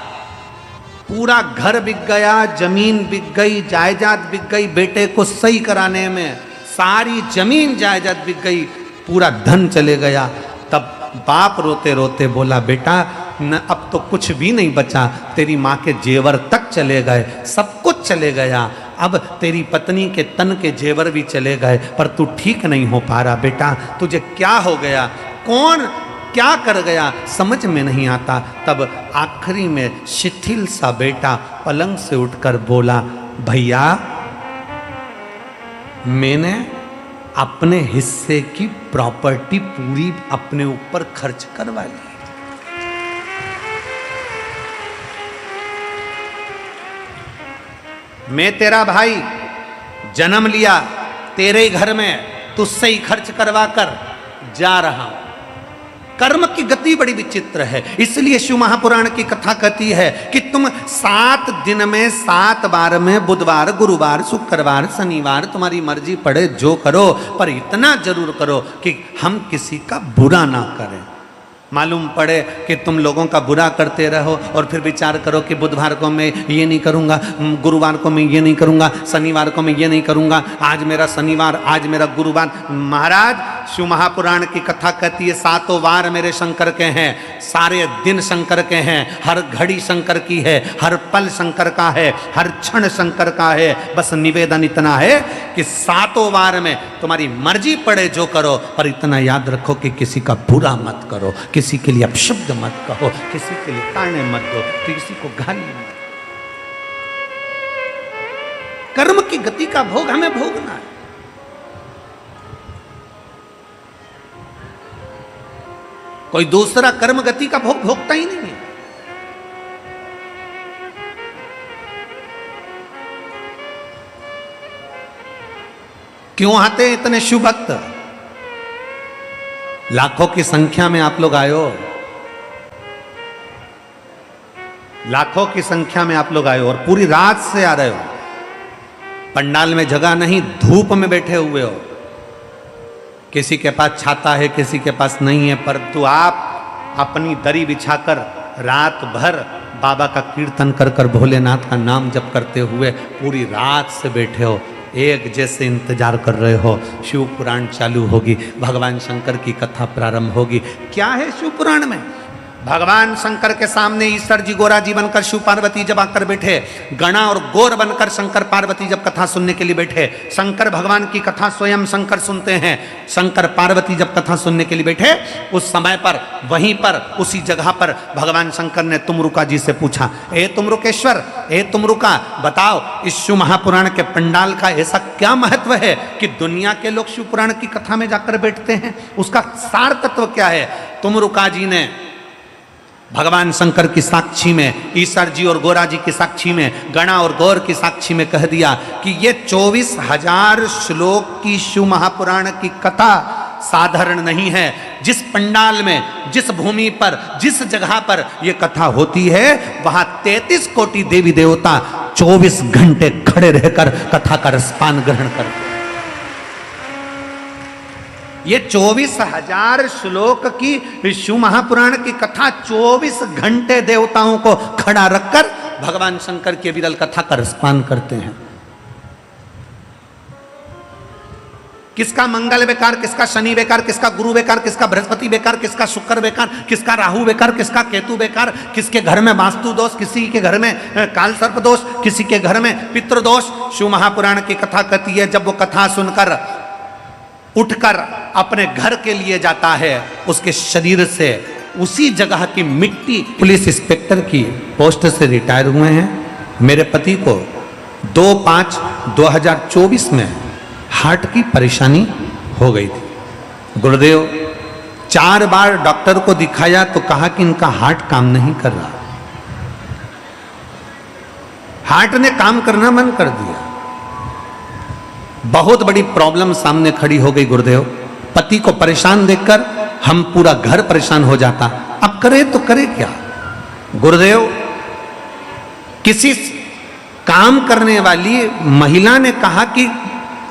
पूरा घर बिक गया, जमीन बिक गई, जायदाद बिक गई, बेटे को सही कराने में सारी जमीन जायदाद बिक गई, पूरा धन चले गया। तब बाप रोते रोते बोला, बेटा न अब तो कुछ भी नहीं बचा, तेरी माँ के जेवर तक चले गए, सब कुछ चले गया, अब तेरी पत्नी के तन के जेवर भी चले गए, पर तू ठीक नहीं हो पा रहा बेटा, तुझे क्या हो गया, कौन क्या कर गया, समझ में नहीं आता। तब आखिरी में शिथिल सा बेटा पलंग से उठकर बोला, भैया मैंने अपने हिस्से की प्रॉपर्टी पूरी अपने ऊपर खर्च करवा ली। मैं तेरा भाई, जन्म लिया तेरे घर में, तुझसे ही खर्च करवा कर जा रहा हूं। कर्म की गति बड़ी विचित्र है, इसलिए शिव महापुराण की कथा कहती है कि तुम 7 दिन में 7 बार में बुधवार, गुरुवार, शुक्रवार, शनिवार तुम्हारी मर्जी पड़े जो करो, पर इतना जरूर करो कि हम किसी का बुरा ना करें। मालूम पड़े कि तुम लोगों का बुरा करते रहो और फिर विचार करो कि बुधवार को मैं ये नहीं करूँगा, गुरुवार को मैं ये नहीं करूँगा, शनिवार को मैं ये नहीं करूँगा, आज मेरा शनिवार, आज मेरा गुरुवार। महाराज शिव महापुराण की कथा कहती है 7 वार मेरे शंकर के हैं, सारे दिन शंकर के हैं, हर घड़ी शंकर की है, हर पल शंकर का है, हर क्षण शंकर का है। बस निवेदन इतना है कि 7 वार में तुम्हारी मर्जी पड़े जो करो, पर इतना याद रखो कि किसी का बुरा मत करो, किसी के लिए अपशब्द मत कहो, किसी के लिए ताने मत दो, किसी को गाली मत। कर्म की गति का भोग हमें भोगना है। कोई दूसरा कर्म गति का भोग भोगता ही नहीं है। क्यों आते हैं इतने शिव भक्त? लाखों की संख्या में आप लोग आए हो, लाखों की संख्या में आप लोग आए हो और पूरी रात से आ रहे हो। पंडाल में जगह नहीं, धूप में बैठे हुए हो, किसी के पास छाता है, किसी के पास नहीं है, परंतु आप अपनी दरी बिछाकर रात भर बाबा का कीर्तन कर कर भोलेनाथ का नाम जप करते हुए पूरी रात से बैठे हो, एक जैसे इंतजार कर रहे हो। शिव पुराण चालू होगी, भगवान शंकर की कथा प्रारंभ होगी। क्या है शिव पुराण में? भगवान शंकर के सामने ईश्वर जी गोरा जी बनकर शिव पार्वती जब आकर बैठे, गणा और गौर बनकर शंकर पार्वती जब कथा सुनने के लिए बैठे, शंकर भगवान की कथा स्वयं शंकर सुनते हैं। शंकर पार्वती जब कथा सुनने के लिए बैठे, उस समय पर वहीं पर उसी जगह पर भगवान शंकर ने तुमरुका जी से पूछा, ए तुमरुकेश्वर, ए तुमरुका, बताओ इस शिव महापुराण के पंडाल का ऐसा क्या महत्व है कि दुनिया के लोग शिव पुराण की कथा में जाकर बैठते हैं? उसका सार तत्व क्या है? तुमरुका जी ने भगवान शंकर की साक्षी में, ईश्वर जी और गोरा जी की साक्षी में, गणा और गौर की साक्षी में कह दिया कि ये 24,000 श्लोक की शिव महापुराण की कथा साधारण नहीं है। जिस पंडाल में, जिस भूमि पर, जिस जगह पर यह कथा होती है, वहां 33 कोटि देवी देवता 24 घंटे खड़े रहकर कथा का रसपान ग्रहण करते। ये 24,000 श्लोक की शिव महापुराण की कथा 24 घंटे देवताओं को खड़ा रखकर भगवान शंकर के विरल कथा का रसपान करते हैं। किसका मंगल बेकार, किसका शनि बेकार, किसका गुरु बेकार, किसका बृहस्पति बेकार, किसका शुक्र बेकार, किसका राहु बेकार, किसका केतु बेकार, किसके घर में वास्तु दोष, किसी के घर में काल सर्प दोष, किसी के घर में पितृ दोष। शिव महापुराण की कथा कहती है, जब वो कथा सुनकर उठकर अपने घर के लिए जाता है, उसके शरीर से उसी जगह की मिट्टी, पुलिस इंस्पेक्टर की पोस्ट से रिटायर हुए हैं। मेरे पति को 2/5/2024 में हार्ट की परेशानी हो गई थी। गुरुदेव 4 बार डॉक्टर को दिखाया तो कहा कि इनका हार्ट काम नहीं कर रहा। हार्ट ने काम करना बंद कर दिया। बहुत बड़ी प्रॉब्लम सामने खड़ी हो गई गुरुदेव। पति को परेशान देखकर हम पूरा घर परेशान हो जाता। अब करे तो करे क्या? गुरुदेव किसी काम करने वाली महिला ने कहा कि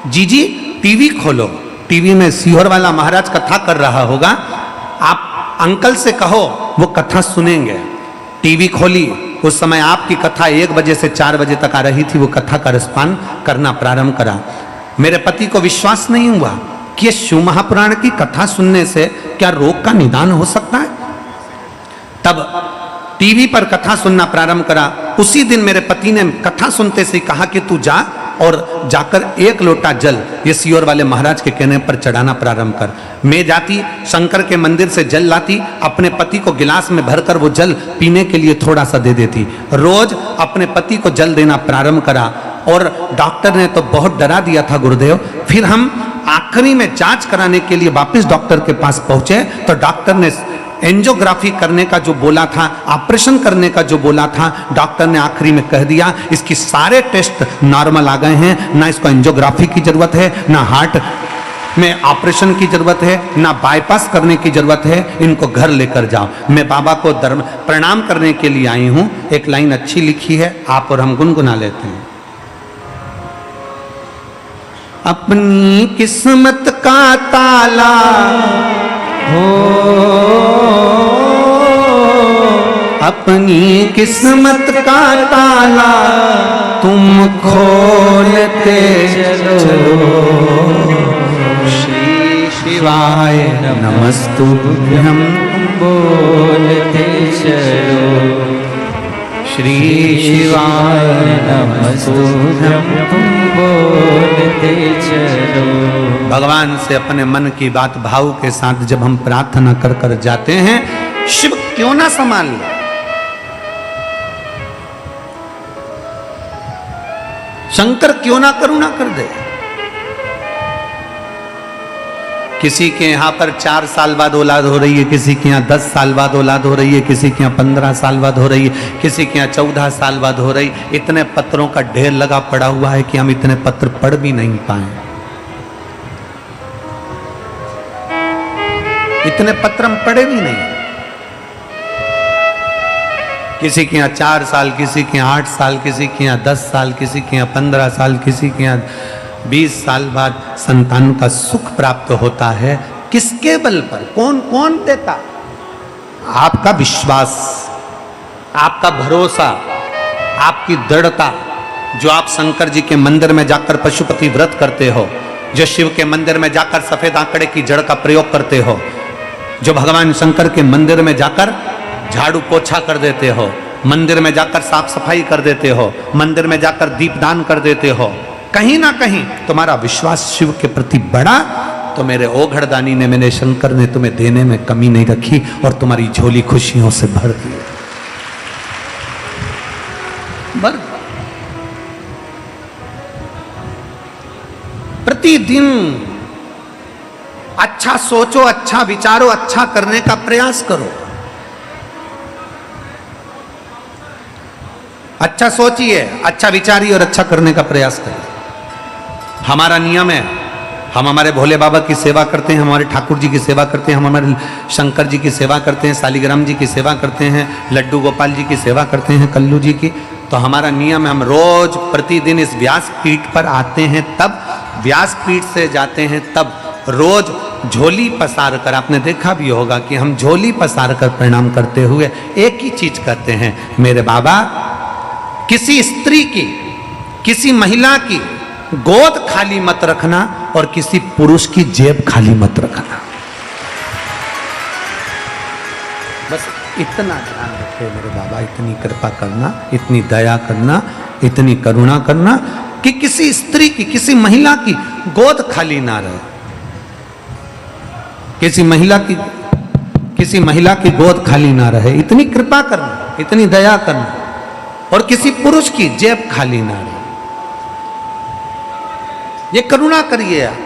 जीजी टीवी खोलो, टीवी में सीहोर वाला महाराज कथा कर रहा होगा, आप अंकल से कहो वो कथा सुनेंगे। टीवी खोली, उस समय आपकी कथा 1 बजे से 4 बजे तक आ रही थी। वो कथा का रसपान करना प्रारंभ करा। मेरे पति को विश्वास नहीं हुआ कि शिव महापुराण की कथा सुनने से क्या रोग का निदान हो सकता है। तब टीवी पर कथा सुनना प्रारंभ करा। उसी दिन मेरे पति ने कथा सुनते से कहा कि तू जा और जाकर 1 लोटा जल ये सीहोर वाले महाराज के कहने पर चढ़ाना प्रारंभ कर। मैं जाती, शंकर के मंदिर से जल लाती, अपने पति को गिलास में भरकर वो जल पीने के लिए थोड़ा सा दे देती। रोज अपने पति को जल देना प्रारंभ करा और डॉक्टर ने तो बहुत डरा दिया था गुरुदेव। फिर हम आखिरी में जांच कराने के लिए वापस डॉक्टर के पास पहुंचे तो डॉक्टर ने एंजियोग्राफी करने का जो बोला था, ऑपरेशन करने का जो बोला था, डॉक्टर ने आखिरी में कह दिया इसकी सारे टेस्ट नॉर्मल आ गए हैं, ना इसको एंजियोग्राफी की जरूरत है, ना हार्ट में ऑपरेशन की जरूरत है, ना बाईपास करने की जरूरत है, इनको घर लेकर जाओ। मैं बाबा को प्रणाम करने के लिए आई हूं। एक लाइन अच्छी लिखी है, आप और हम गुनगुना लेते हैं। अपनी किस्मत का ताला हो, अपनी किस्मत का ताला तुम खोलते चलो। श्री शिवाय नमस्तुभ्यं बोलते चलो। श्री शिवाय नमस्तुभ्यं बोलते चलो। भगवान से अपने मन की बात भाव के साथ जब हम प्रार्थना कर कर जाते हैं, शिव क्यों ना संभाल ले। शंकर क्यों ना करुणा कर दे। किसी के यहां पर 4 साल बाद औलाद हो रही है, किसी के यहाँ 10 साल बाद औलाद हो रही है, किसी के यहाँ 15 साल बाद हो रही है, किसी के यहाँ 14 साल बाद हो रही। इतने पत्रों का ढेर लगा पड़ा हुआ है कि हम इतने पत्र पढ़ भी नहीं पाए। इतने पत्र हम पढ़े भी नहीं। किसी के यहाँ 4 साल, किसी के यहाँ 8 साल, किसी के यहाँ 10 साल, किसी के यहाँ 15 साल, किसी के यहाँ 20 साल बाद संतान का सुख प्राप्त होता है। किसके बल पर? कौन कौन देता? आपका विश्वास, आपका भरोसा, आपकी दृढ़ता। जो आप शंकर जी के मंदिर में जाकर पशुपति व्रत करते हो, जो शिव के मंदिर में जाकर सफेद आंकड़े की जड़ का प्रयोग करते हो, जो भगवान शंकर के मंदिर में जाकर झाड़ू पोछा कर देते हो, मंदिर में जाकर साफ सफाई कर देते हो, मंदिर में जाकर दीपदान कर देते हो, कहीं ना कहीं तुम्हारा विश्वास शिव के प्रति बढ़ा, तो मेरे ओघड़दानी ने, मेरे शंकर ने तुम्हें देने में कमी नहीं रखी और तुम्हारी झोली खुशियों से भर दी। प्रतिदिन अच्छा सोचो, अच्छा विचारो, अच्छा करने का प्रयास करो। अच्छा सोचिए, अच्छा विचारिए और अच्छा करने का प्रयास करिए। हमारा नियम है, हम हमारे भोले बाबा की सेवा करते हैं, हमारे ठाकुर जी की सेवा करते हैं, हम हमारे शंकर जी की सेवा करते हैं, सालिग्राम जी की सेवा करते हैं, लड्डू गोपाल जी की सेवा करते हैं, कल्लू जी की। तो हमारा नियम है, हम रोज प्रतिदिन इस व्यासपीठ पर आते हैं, तब व्यासपीठ से जाते हैं, तब रोज झोली पसार कर, आपने देखा भी होगा कि हम झोली पसार कर प्रणाम करते हुए एक ही चीज कहते हैं, मेरे बाबा किसी स्त्री की, किसी महिला की गोद खाली मत रखना और किसी पुरुष की जेब खाली मत रखना। बस इतना ध्यान रखे मेरे बाबा, इतनी कृपा करना, इतनी दया करना, इतनी करुणा करना कि किसी स्त्री की, किसी महिला की गोद खाली ना रहे, किसी महिला की गोद खाली ना रहे, इतनी कृपा करना, इतनी दया करना, और किसी पुरुष की जेब खाली ना रहे। ये करुणा करिए आप।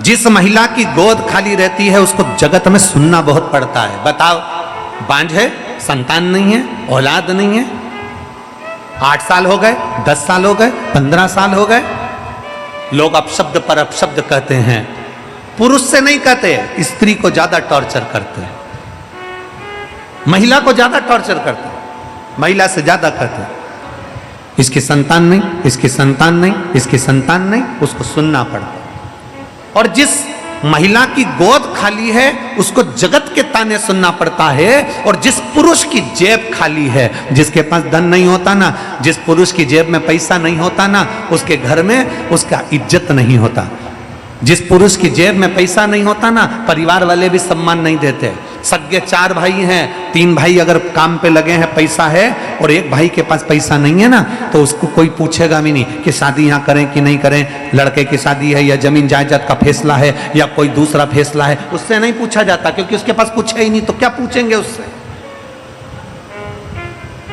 जिस महिला की गोद खाली रहती है उसको जगत में सुनना बहुत पड़ता है। बताओ, बांझ है, संतान नहीं है, औलाद नहीं है, 8 साल हो गए, 10 साल हो गए, 15 साल हो गए, लोग अपशब्द पर अपशब्द कहते हैं। पुरुष से नहीं कहते, स्त्री को ज्यादा टॉर्चर करते हैं, महिला को ज्यादा टॉर्चर करते हैं, महिला से ज्यादा कहते हैं इसकी संतान नहीं, इसकी संतान नहीं, इसकी संतान नहीं, उसको सुनना पड़ता है। और जिस महिला की गोद खाली है उसको जगत के ताने सुनना पड़ता है, और जिस पुरुष की जेब खाली है, जिसके पास धन नहीं होता ना, जिस पुरुष की जेब में पैसा नहीं होता ना, उसके घर में उसका इज्जत नहीं होता। जिस पुरुष की जेब में पैसा नहीं होता ना, परिवार वाले भी सम्मान नहीं देते। सगे 4 भाई हैं, 3 भाई अगर काम पे लगे हैं, पैसा है, और एक भाई के पास पैसा नहीं है ना, तो उसको कोई पूछेगा भी नहीं कि शादी यहाँ करें कि नहीं करें, लड़के की शादी है या जमीन जायदाद का फैसला है या कोई दूसरा फैसला है, उससे नहीं पूछा जाता, क्योंकि उसके पास कुछ है ही नहीं, तो क्या पूछेंगे उससे।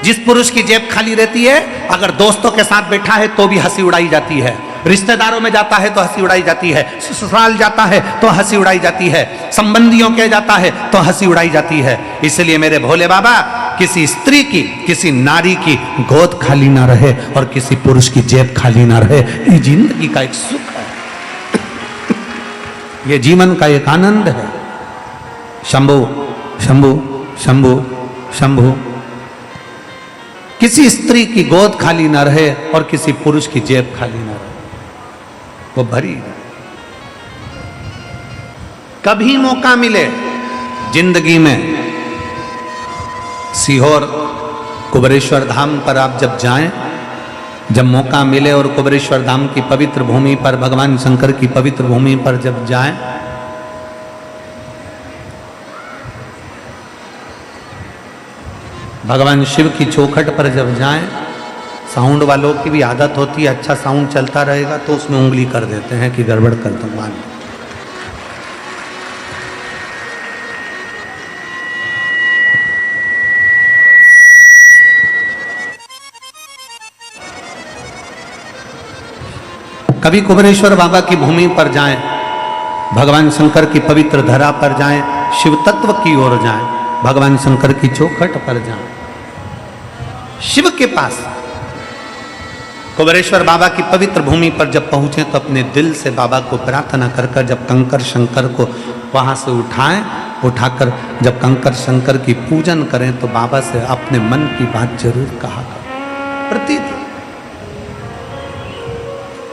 जिस पुरुष की जेब खाली रहती है, अगर दोस्तों के साथ बैठा है तो भी हंसी उड़ाई जाती है, रिश्तेदारों में जाता है तो हंसी उड़ाई जाती है, ससुराल जाता है तो हंसी उड़ाई जाती है, संबंधियों के जाता है तो हंसी उड़ाई जाती है। इसलिए मेरे भोले बाबा, किसी स्त्री की, किसी नारी की गोद खाली ना रहे और किसी पुरुष की जेब खाली ना रहे। ये जिंदगी का एक सुख है, ये जीवन का एक आनंद है। शंभु शंभु शंभु शंभु। किसी स्त्री की गोद खाली ना रहे और किसी पुरुष की जेब खाली ना रहे, वो भरी। कभी मौका मिले जिंदगी में, सीहोर कुबेरेश्वर धाम पर आप जब जाएं, जब मौका मिले और कुबेरेश्वर धाम की पवित्र भूमि पर, भगवान शंकर की पवित्र भूमि पर जब जाएं, भगवान शिव की चौखट पर जब जाएं, साउंड वालों की भी आदत होती है, अच्छा साउंड चलता रहेगा तो उसमें उंगली कर देते हैं कि गड़बड़ कर दो, मान। कभी कुबेरेश्वर बाबा की भूमि पर जाएं, भगवान शंकर की पवित्र धरा पर जाएं, शिव तत्व की ओर जाएं, भगवान शंकर की चौखट पर जाएं, शिव के पास, कुबेरेश्वर बाबा की पवित्र भूमि पर जब पहुंचे तो अपने दिल से बाबा को प्रार्थना कर कर जब कंकर शंकर को वहां से उठाएं, उठाकर जब कंकर शंकर की पूजन करें तो बाबा से अपने मन की बात जरूर कहा करें, प्रतिदिन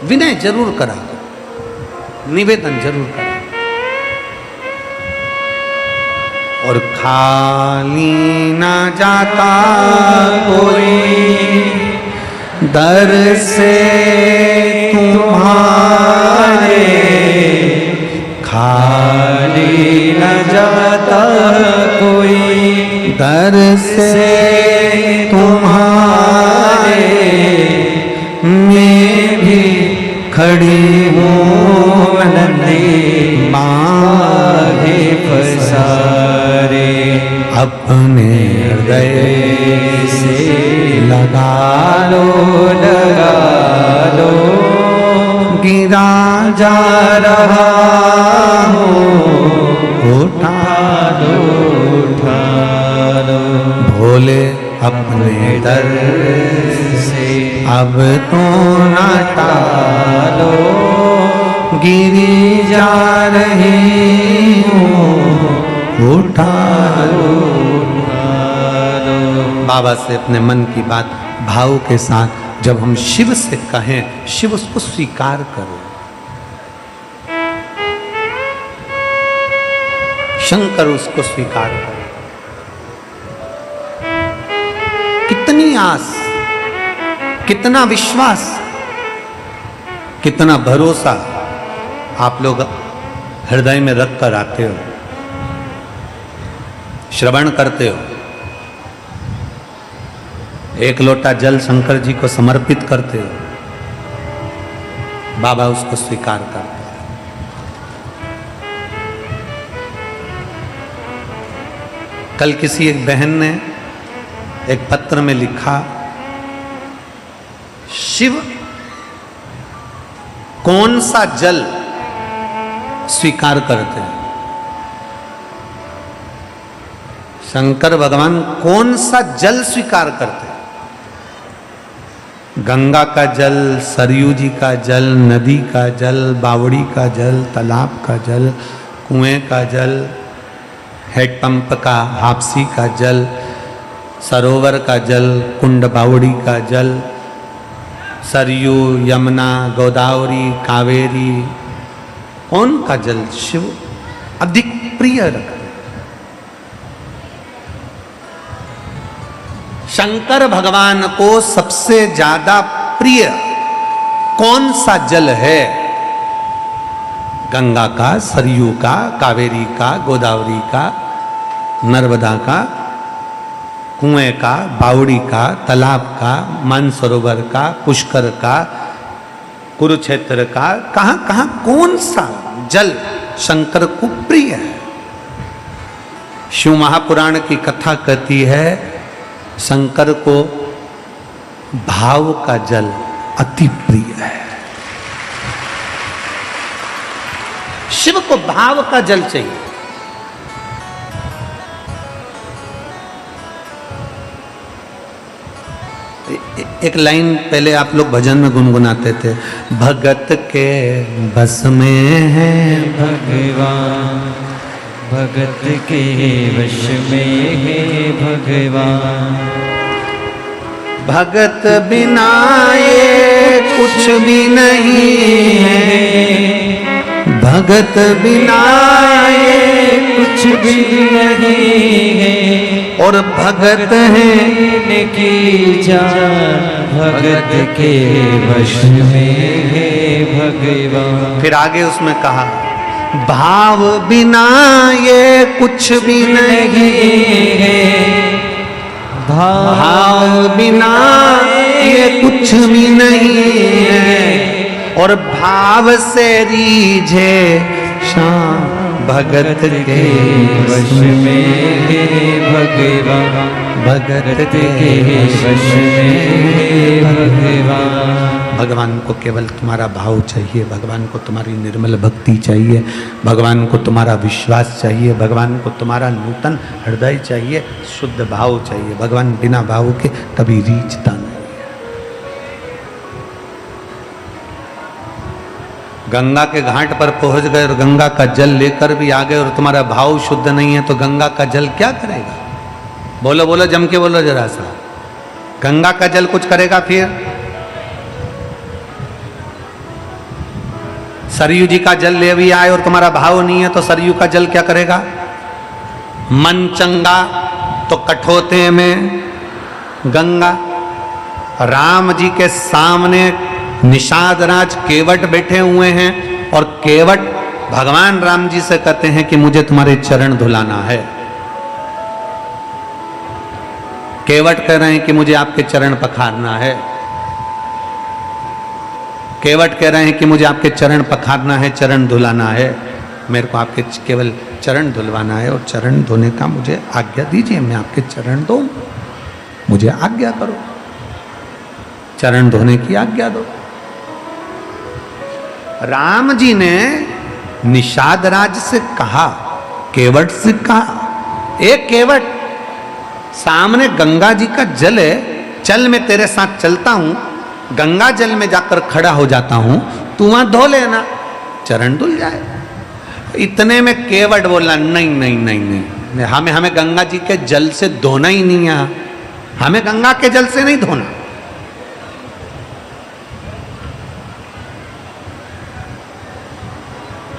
विनय जरूर करा, निवेदन जरूर करा। और खाली ना जाता कोई दर से तुम्हारे, खाली न जाता कोई कर से तुम्हारे मैं भी खड़ी हूँ नंदी बाहे पसारे अपने हृदय से लगा लो गिरा जा रहा हूँ उठा लो भोले अपने दर से अब तो ना टालो गिरी जा रही हूँ उठा लो। बाबा से अपने मन की बात भाव के साथ जब हम शिव से कहें, शिव उसको स्वीकार करो। शंकर उसको स्वीकार करो। कितनी आस, कितना विश्वास, कितना भरोसा आप लोग हृदय में रख कर आते हो, श्रवण करते हो। एक लोटा जल शंकर जी को समर्पित करते हो, बाबा उसको स्वीकार करते हैं। कल किसी एक बहन ने एक पत्र में लिखा, शिव कौन सा जल स्वीकार करते हैं? शंकर भगवान कौन सा जल स्वीकार करते हैं? गंगा का जल, सरयू जी का जल, नदी का जल, बावड़ी का जल, तालाब का जल, कुएं का जल, हेडपंप का, हापसी का जल, सरोवर का जल, कुंड बावड़ी का जल, सरयू, यमुना, गोदावरी, कावेरी, कौन का जल शिव अधिक प्रिय रखते? शंकर भगवान को सबसे ज्यादा प्रिय कौन सा जल है? गंगा का, सरयू का, कावेरी का, गोदावरी का, नर्मदा का, कुएं का, बावड़ी का, तालाब का, मानसरोवर का, पुष्कर का, कुरुक्षेत्र का, कहां कहां कौन सा जल शंकर को प्रिय है? शिव महापुराण की कथा कहती है शंकर को भाव का जल अति प्रिय है। शिव को भाव का जल चाहिए। एक लाइन पहले आप लोग भजन में गुनगुनाते थे, भगत के बस में है भगवान, भगत के वश में है भगवान, भगत बिना ये कुछ भी नहीं है, भगत बिना ये कुछ भी नहीं है, और भगत है की जान भगत के वश में है भगवान। फिर आगे उसमें कहा, भाव बिना ये कुछ भी नहीं है, भाव बिना ये कुछ भी नहीं है, और भाव से रीझे शाम भगत के वश में है भगवान, भगत के वश में है भगवान। भगवान को केवल तुम्हारा भाव चाहिए, भगवान को तुम्हारी निर्मल भक्ति चाहिए, भगवान को तुम्हारा विश्वास चाहिए, भगवान को तुम्हारा नूतन हृदय चाहिए, शुद्ध भाव चाहिए। भगवान बिना भाव के कभी रीझता नहीं है। गंगा के घाट पर पहुंच गए और गंगा का जल लेकर भी आ गए और तुम्हारा भाव शुद्ध नहीं है तो गंगा का जल क्या करेगा? बोलो बोलो, जम के बोलो जरा सा। गंगा का जल कुछ करेगा? फिर सरयू जी का जल ले भी आए और तुम्हारा भाव नहीं है तो सरयू का जल क्या करेगा? मन चंगा तो कठोते में गंगा। राम जी के सामने निषाद राज केवट बैठे हुए हैं और केवट भगवान राम जी से कहते हैं कि मुझे तुम्हारे चरण धुलाना है। केवट कह रहे हैं कि मुझे आपके चरण पखारना है। केवट कह रहे हैं कि मुझे आपके चरण पखारना है, चरण धुलाना है। मेरे को आपके केवल चरण धुलवाना है और चरण धोने का मुझे आज्ञा दीजिए, मैं आपके चरण दूं, मुझे आज्ञा करो, चरण धोने की आज्ञा दो। राम जी ने निषाद राज से कहा, केवट से कहा, एक केवट, सामने गंगा जी का जल है, चल मैं तेरे साथ चलता हूं, गंगा जल में जाकर खड़ा हो जाता हूं, तू वहां धो लेना, चरण धुल जाए। इतने में केवट बोला, नहीं नहीं नहीं नहीं, हमें गंगा जी के जल से धोना ही नहीं है, हमें गंगा के जल से नहीं धोना।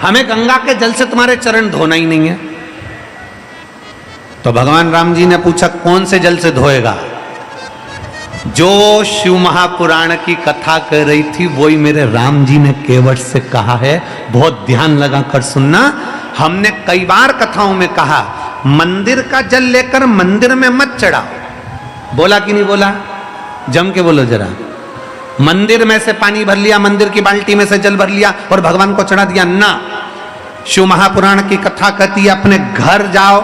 हमें गंगा के जल से तुम्हारे चरण धोना ही नहीं है। तो भगवान राम जी ने पूछा, कौन से जल से धोएगा? जो शिव महापुराण की कथा कर रही थी वही मेरे राम जी ने केवट से कहा है। बहुत ध्यान लगाकर सुनना। हमने कई बार कथाओं में कहा, मंदिर का जल लेकर मंदिर में मत चढ़ाओ। बोला कि नहीं बोला? जम के बोलो जरा। मंदिर में से पानी भर लिया, मंदिर की बाल्टी में से जल भर लिया और भगवान को चढ़ा दिया ना। शिव महापुराण की कथा कहती है, अपने घर जाओ,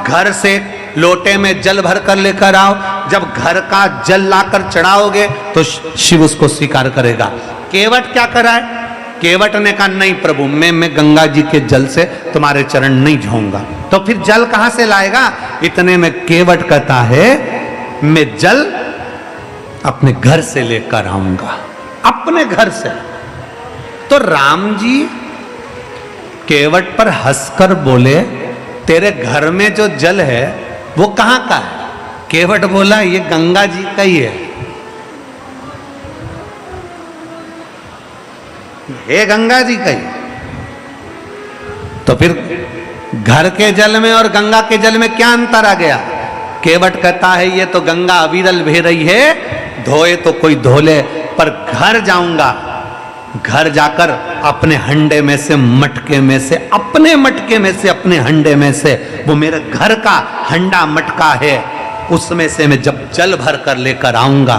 घर से लोटे में जल भर कर लेकर आओ। जब घर का जल लाकर चढ़ाओगे तो शिव उसको स्वीकार करेगा। केवट क्या करा है? केवट ने कहा, नहीं प्रभु, मैं गंगा जी के जल से तुम्हारे चरण नहीं धोऊंगा। तो फिर जल कहां से लाएगा? इतने में केवट कहता है, मैं जल अपने घर से लेकर आऊंगा, अपने घर से। तो राम जी केवट पर हंसकर बोले, तेरे घर में जो जल है वो कहां का है? केवट बोला, ये गंगा जी का ही है। हे गंगा जी का ही। तो फिर घर के जल में और गंगा के जल में क्या अंतर आ गया? केवट कहता है, ये तो गंगा अविरल बह रही है, धोए तो कोई धो ले, पर घर जाऊंगा, घर जाकर अपने हंडे में से, मटके में से, अपने मटके में से, अपने हंडे में से, वो मेरे घर का हंडा मटका है, उसमें से मैं जब जल भर कर लेकर आऊंगा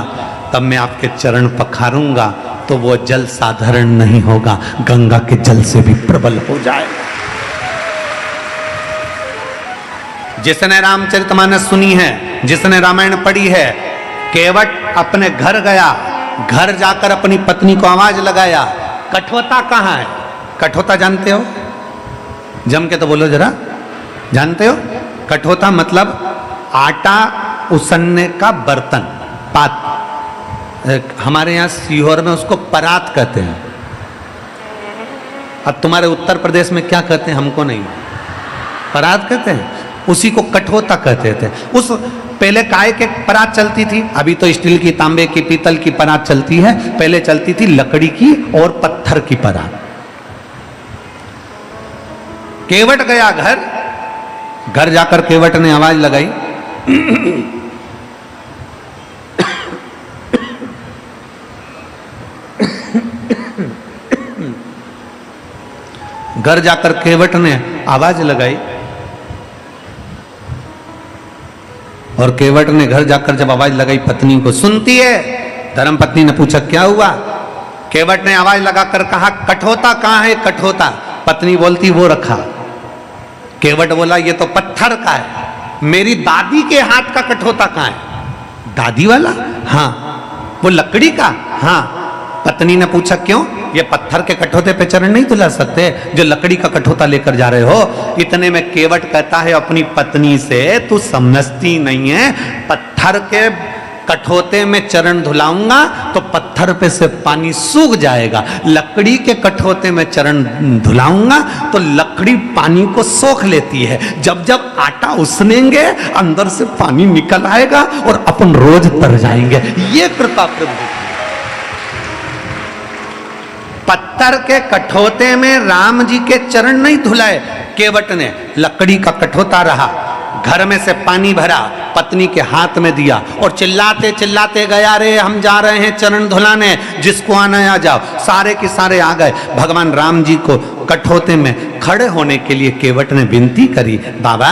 तब मैं आपके चरण पखारूंगा। तो वो जल साधारण नहीं होगा, गंगा के जल से भी प्रबल हो जाएगा। जिसने रामचरितमानस सुनी है, जिसने रामायण पढ़ी है, केवट अपने घर गया, घर जाकर अपनी पत्नी को आवाज लगाया, कठोता कहाँ है? कठोता जानते हो? जम के तो बोलो जरा, जानते हो? कठोता मतलब आटा उसनने का बर्तन, पात। हमारे यहाँ सीहोर में उसको परात कहते हैं। अब तुम्हारे उत्तर प्रदेश में क्या कहते हैं हमको नहीं, परात कहते हैं। उसी को कठोता कहते थे। उस पहले काय के परात चलती थी, अभी तो स्टील की, तांबे की, पीतल की परात चलती है, पहले चलती थी लकड़ी की और पत्थर की परात। केवट गया घर, घर जाकर केवट ने आवाज लगाई, घर जाकर केवट ने आवाज लगाई और केवट ने घर जाकर जब आवाज लगाई पत्नी को, सुनती है? धर्म पत्नी ने पूछा, क्या हुआ? केवट ने आवाज लगाकर कहा, कठोता कहाँ है? कठोता। पत्नी बोलती, वो रखा। केवट बोला, ये तो पत्थर का है, मेरी दादी के हाथ का कठोता कहाँ है? दादी वाला? हाँ। वो लकड़ी का? हाँ। पत्नी ने पूछा, क्यों? ये पत्थर के कठोते पे चरण नहीं धुला सकते जो लकड़ी का कठोता लेकर जा रहे हो? इतने में केवट कहता है अपनी पत्नी से, तू समझती नहीं है, पत्थर के कठोते में चरण धुलाऊंगा तो पत्थर पे से पानी सूख जाएगा, लकड़ी के कठोते में चरण धुलाऊंगा तो लकड़ी पानी को सोख लेती है। जब जब आटा उसनेंगे अंदर से पानी निकल आएगा और अपन रोज तर जाएंगे। ये कृपा प्रभु। पत्थर के कठोते में राम जी के चरण नहीं धुलाए केवट ने, लकड़ी का कठोता रहा, घर में से पानी भरा, पत्नी के हाथ में दिया और चिल्लाते चिल्लाते गया, रे हम जा रहे हैं चरण धुलाने, जिसको आना आ जाओ। सारे के सारे आ गए। भगवान राम जी को कठोते में खड़े होने के लिए केवट ने विनती करी, बाबा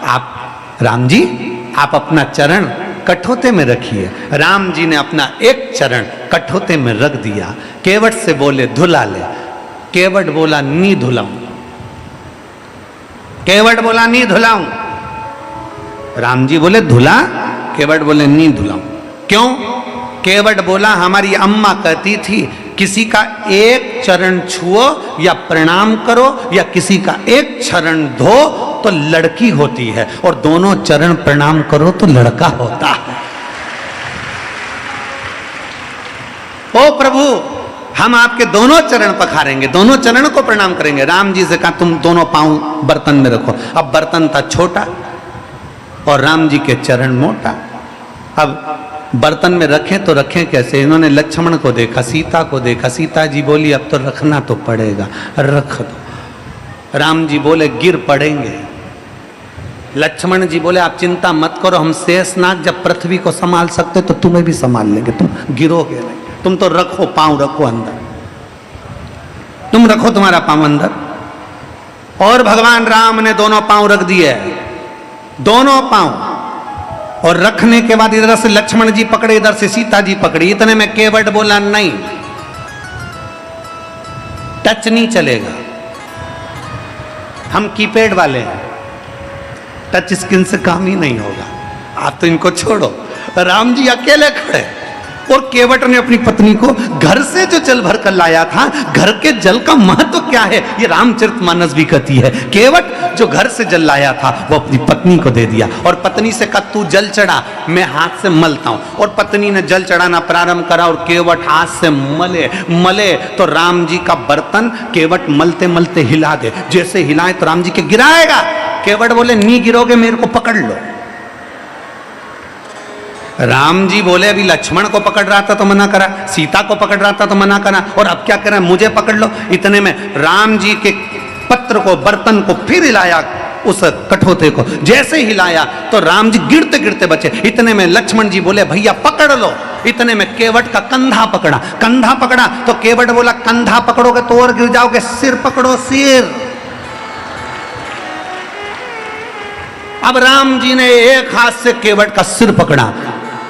आप, राम जी आप अपना चरण कठोते में रखिए। राम जी ने अपना एक चरण कठोते में रख दिया। केवट से बोले धुला ले। केवट बोला नी धुलाऊं। केवट बोला नी धुलाऊं। राम जी बोले धुला। केवट बोले नी धुलाऊं। क्यों? केवट बोला हमारी अम्मा कहती थी किसी का एक चरण छुओ या प्रणाम करो या किसी का एक चरण धो तो लड़की होती है, और दोनों चरण प्रणाम करो तो लड़का होता है। ओ प्रभु, हम आपके दोनों चरण पखारेंगे, दोनों चरण को प्रणाम करेंगे। राम जी से कहा तुम दोनों पांव बर्तन में रखो। अब बर्तन था छोटा और राम जी के चरण मोटा। अब बर्तन में रखें तो रखें कैसे? इन्होंने लक्ष्मण को देखा, सीता को देखा। सीता जी बोली अब तो रखना तो पड़ेगा, रख दो। राम जी बोले गिर पड़ेंगे। लक्ष्मण जी बोले आप चिंता मत करो, हम शेषनाग जब पृथ्वी को संभाल सकते तो तुम्हें भी संभाल लेंगे, तुम गिरोगे नहीं। तुम तो रखो, पांव रखो अंदर, तुम रखो तुम्हारा पांव अंदर। और भगवान राम ने दोनों पांव रख दिए, दोनों पांव। और रखने के बाद इधर से लक्ष्मण जी पकड़े, इधर से सीता जी पकड़ी। इतने में केवट बोला नहीं, टच नहीं चलेगा, हम कीपैड वाले हैं, टच स्क्रीन से काम ही नहीं होगा, आप तो इनको छोड़ो। राम जी अकेले खड़े और केवट ने अपनी पत्नी को घर से जो जल भर कर लाया था, घर के जल का महत्व क्या है ये रामचरितमानस भी कहती है। केवट जो घर से जल लाया था वो अपनी पत्नी को दे दिया और पत्नी से कहा तू जल चढ़ा, मैं हाथ से मलता हूं। और पत्नी ने जल चढ़ाना प्रारंभ करा और केवट हाथ से मले तो राम जी का बर्तन केवट मलते मलते हिला दे। जैसे हिलाए तो राम जी के गिराएगा। केवट बोले नहीं गिरोगे, मेरे को पकड़ लो। राम जी बोले अभी लक्ष्मण को पकड़ रहा था तो मना करा, सीता को पकड़ रहा था तो मना करा, और अब क्या करें, मुझे पकड़ लो। इतने में राम जी के पत्र को, बर्तन को फिर हिलाया, उस कठोते को जैसे हिलाया तो राम जी गिरते गिरते बचे। इतने में लक्ष्मण जी बोले भैया पकड़ लो। इतने में केवट का कंधा पकड़ा, कंधा पकड़ा तो केवट बोला कंधा पकड़ोगे तो और गिर जाओगे, सिर पकड़ो सिर। अब राम जी ने एक हाथ से केवट का सिर पकड़ा।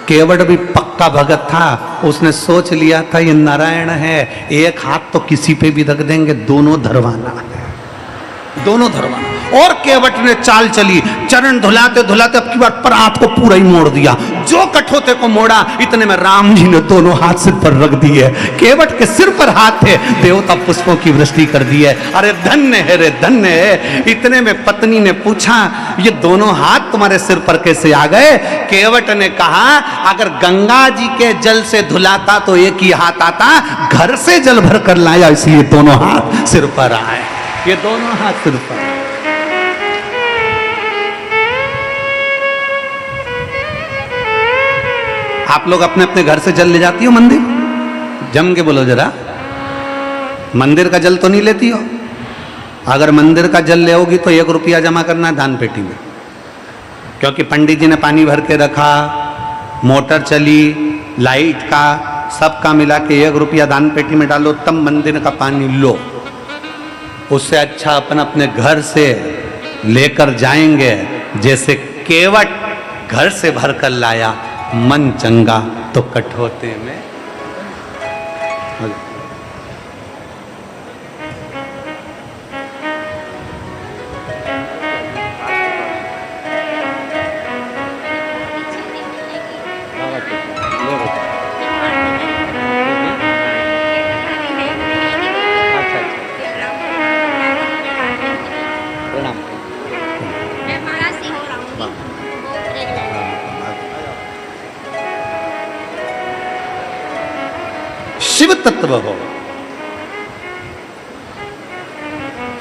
केवट भी पक्का भगत था, उसने सोच लिया था ये नारायण है, एक हाथ तो किसी पे भी रख देंगे, दोनों धरवाना है, दोनों धरवाना। और केवट ने चाल चली, चरण धुलाते धुलाते अब की बार पर हाथ को पूरा ही मोड़ दिया। जो कठोते को मोड़ा, इतने में राम जी ने दोनों हाथ सिर पर रख दिए। केवट के सिर पर हाथ थे, देवता पुष्पों की वृष्टि कर दी है। अरे धन्य है रे धन्य है। इतने में पत्नी ने पूछा ये दोनों हाथ तुम्हारे सिर पर कैसे आ गए? केवट ने कहा अगर गंगा जी के जल से धुलाता तो एक ही हाथ आता, घर से जल भर कर लाया इसलिए दोनों हाथ सिर पर आए। ये दोनों हाथ सिर पर। आप लोग अपने अपने घर से जल ले जाती हो मंदिर? जम के बोलो जरा, मंदिर का जल तो नहीं लेती हो? अगर मंदिर का जल ले होगी तो 1 रुपया जमा करना है दान पेटी में, क्योंकि पंडित जी ने पानी भर के रखा, मोटर चली, लाइट का सबका मिला के 1 रुपया दान पेटी में डालो, तब मंदिर का पानी लो। उससे अच्छा अपन अपने घर से लेकर जाएंगे। जैसे केवट घर से भर कर लाया, मन चंगा तो कठोते में। शिव तत्व हो,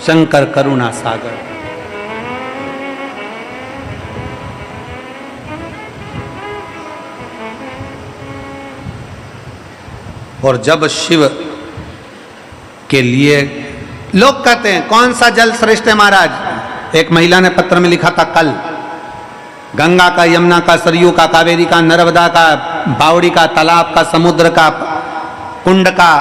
शंकर करुणा सागर। और जब शिव के लिए लोग कहते हैं कौन सा जल श्रेष्ठ है महाराज? एक महिला ने पत्र में लिखा था कल, गंगा का, यमुना का, सरयू का, कावेरी का, नर्मदा का, बावड़ी का, तालाब का, समुद्र का, कुंड का,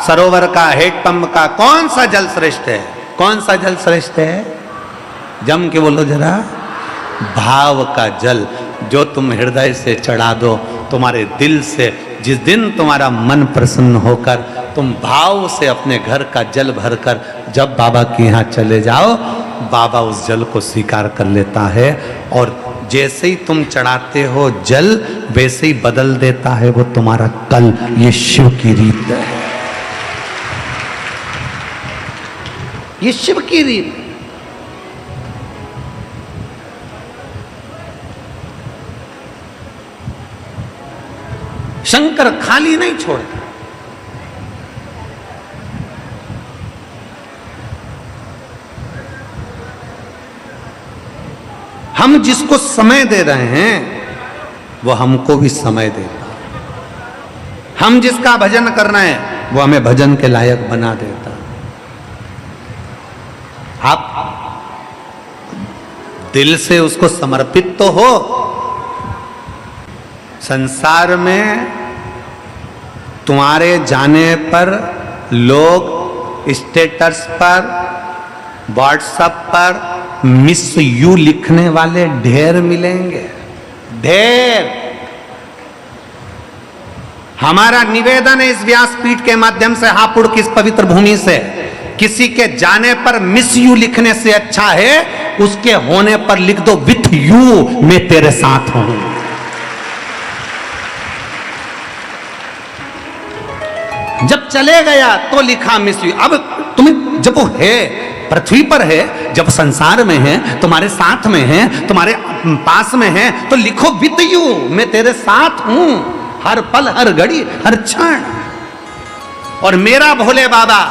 सरोवर का, हेडपंप का, कौन सा जल श्रेष्ठ है? कौन सा जल श्रेष्ठ है? जम के बोलो जरा। भाव का जल। जो तुम हृदय से चढ़ा दो, तुम्हारे दिल से। जिस दिन तुम्हारा मन प्रसन्न होकर तुम भाव से अपने घर का जल भरकर जब बाबा के यहाँ चले जाओ, बाबा उस जल को स्वीकार कर लेता है और जैसे ही तुम चढ़ाते हो जल वैसे ही बदल देता है वो तुम्हारा कल। ये शिव की रीत है, ये शिव की रीत। शंकर खाली नहीं छोड़ते। हम जिसको समय दे रहे हैं वो हमको भी समय देता। हम जिसका भजन करना है वो हमें भजन के लायक बना देता। आप दिल से उसको समर्पित तो हो। संसार में तुम्हारे जाने पर लोग स्टेटस पर, व्हाट्सएप पर मिस यू लिखने वाले ढेर मिलेंगे, ढेर। हमारा निवेदन है इस व्यासपीठ के माध्यम से, हापुड़ की इस पवित्र भूमि से, किसी के जाने पर मिस यू लिखने से अच्छा है उसके होने पर लिख दो विथ यू मैं तेरे साथ हूं। जब चले गया तो लिखा मिस यू। अब तुम्हें जब वो है, पृथ्वी पर है, जब संसार में है, तुम्हारे साथ में है, तुम्हारे पास में है, तो लिखो विथ यू मैं तेरे साथ हूं हर पल, हर घड़ी, हर क्षण। और मेरा भोले बाबा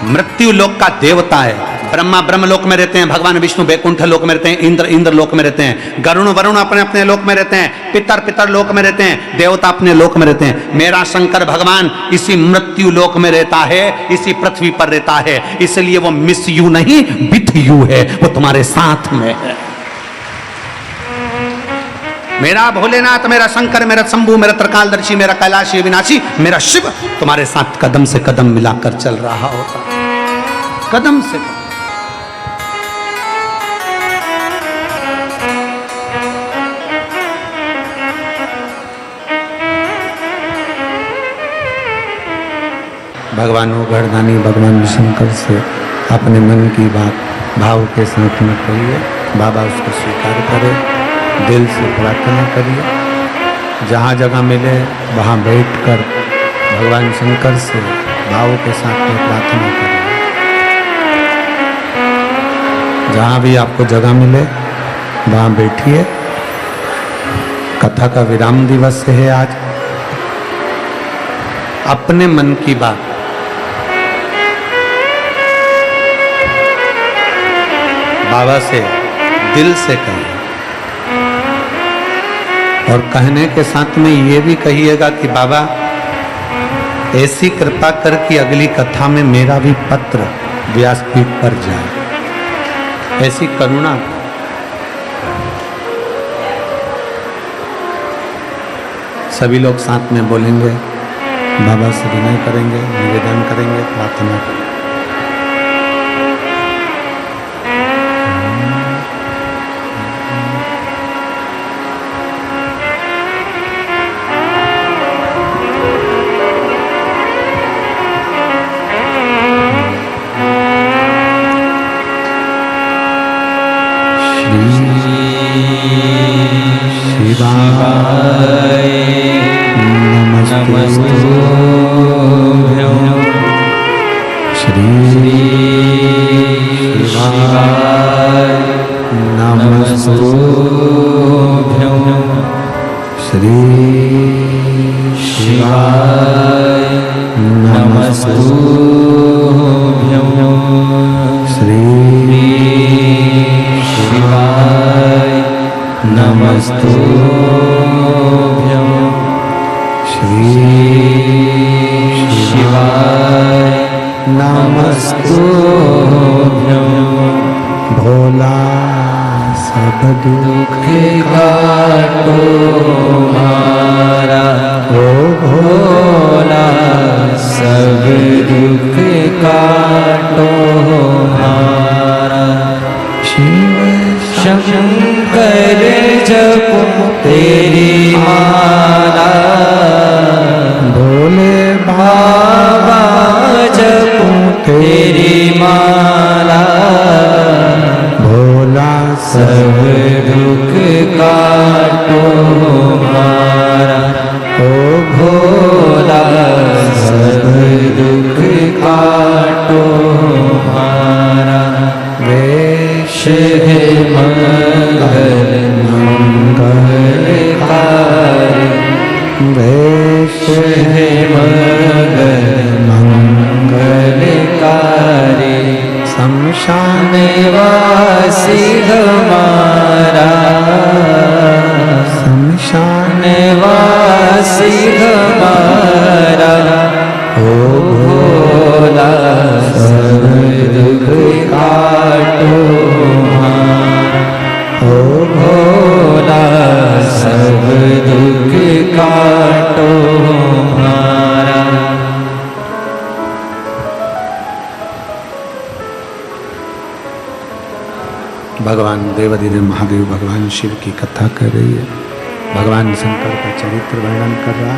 मृत्यु लोक का देवता है। ब्रह्मा ब्रह्म लोक में रहते हैं, भगवान विष्णु बैकुंठ लोक में रहते हैं, इंद्र इंद्र लोक में रहते हैं, गरुण वरुण अपने अपने लोक में रहते हैं, पितर पितर लोक में रहते हैं, देवता अपने लोक में रहते हैं। मेरा शंकर भगवान इसी मृत्यु लोक में रहता है, इसी पृथ्वी पर रहता है। इसलिए वो मिस यू नहीं विथ यू है, वो तुम्हारे साथ में है। मेरा भोलेनाथ, मेरा शंकर, मेरा शंभू, मेरा त्रिकालदर्शी, मेरा कैलाशी विनाशी, मेरा शिव तुम्हारे साथ कदम से कदम मिलाकर चल रहा होता, कदम से कदम। भगवान गढ़दानी भगवान शंकर से अपने मन की बात भाव के साथ में कहिए, बाबा उसको स्वीकार करे। दिल से प्रार्थना करिए, जहाँ जगह मिले वहाँ बैठकर भगवान शंकर से भाव के साथ में प्रार्थना करिए। जहाँ भी आपको जगह मिले वहाँ बैठिए। कथा का विराम दिवस है आज। अपने मन की बात बाबा से दिल से कहें और कहने के साथ में ये भी कहिएगा कि बाबा ऐसी कृपा कर कि अगली कथा में मेरा भी पत्र व्यासपीठ पर जाए, ऐसी करुणा। सभी लोग साथ में बोलेंगे, बाबा से विनय करेंगे, निवेदन करेंगे, प्रार्थना करेंगे। शिवाय नमस्तुभ्यं। श्री शिवाय नमस्तुभ्यं। श्री शिवाय नमस्तुभ्यं। श्री शिवाय नमस्तुभ्यं। श्री शिवाय नमस्तुभ्यं। भोला सब दुख काटो हमारा, ओ भोला सब दुख काटो हमारा। शिव शंकर जप सब दुख काटो हमारा। ओ भोला सब दुख काटो हमारा। वेश है मंगल मंगलकारी। वेश है मंगल मंगलकारी। शमशान वासी हमारा। शमशान वासी हमारा। ओ भोला सब दुख काटो हमारा। ओ भोला सब दुख काटो हमारा। भगवान देवाधिदेव महादेव भगवान शिव की कथा कर रही है। भगवान शंकर का चरित्र वर्णन कर रहा।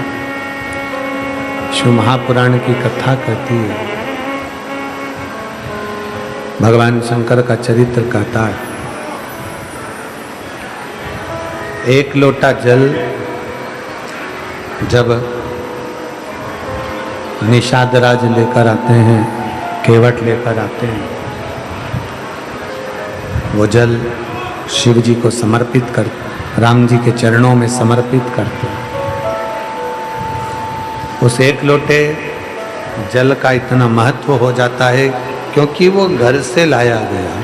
शिव महापुराण की कथा कहती है। भगवान शंकर का चरित्र कहता है, एक लोटा जल जब निषादराज लेकर आते हैं, केवट लेकर आते हैं, वो जल शिव जी को समर्पित कर, राम जी के चरणों में समर्पित करते हैं। उस एक लोटे जल का इतना महत्व हो जाता है क्योंकि वो घर से लाया गया।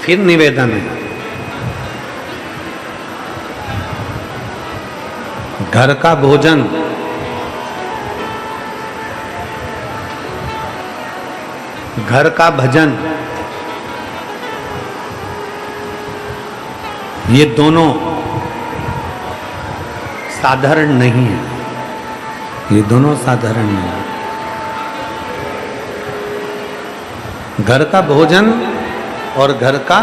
फिर निवेदन है, घर का भोजन घर का भजन, ये दोनों साधारण नहीं है। ये दोनों साधारण नहीं है। घर का भोजन और घर का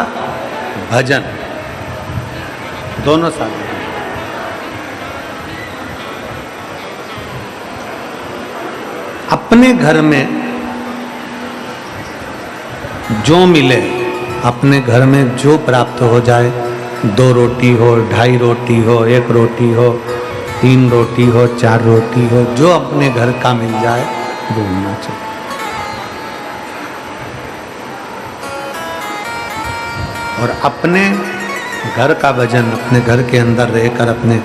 भजन दोनों साधारण। अपने घर में जो मिले, अपने घर में जो प्राप्त हो जाए, 2 रोटी हो, 2.5 रोटी हो, 1 रोटी हो, 3 रोटी हो, 4 रोटी हो, जो अपने घर का मिल जाए वो होना चाहिए। और अपने घर का भजन अपने घर के अंदर रहकर, अपने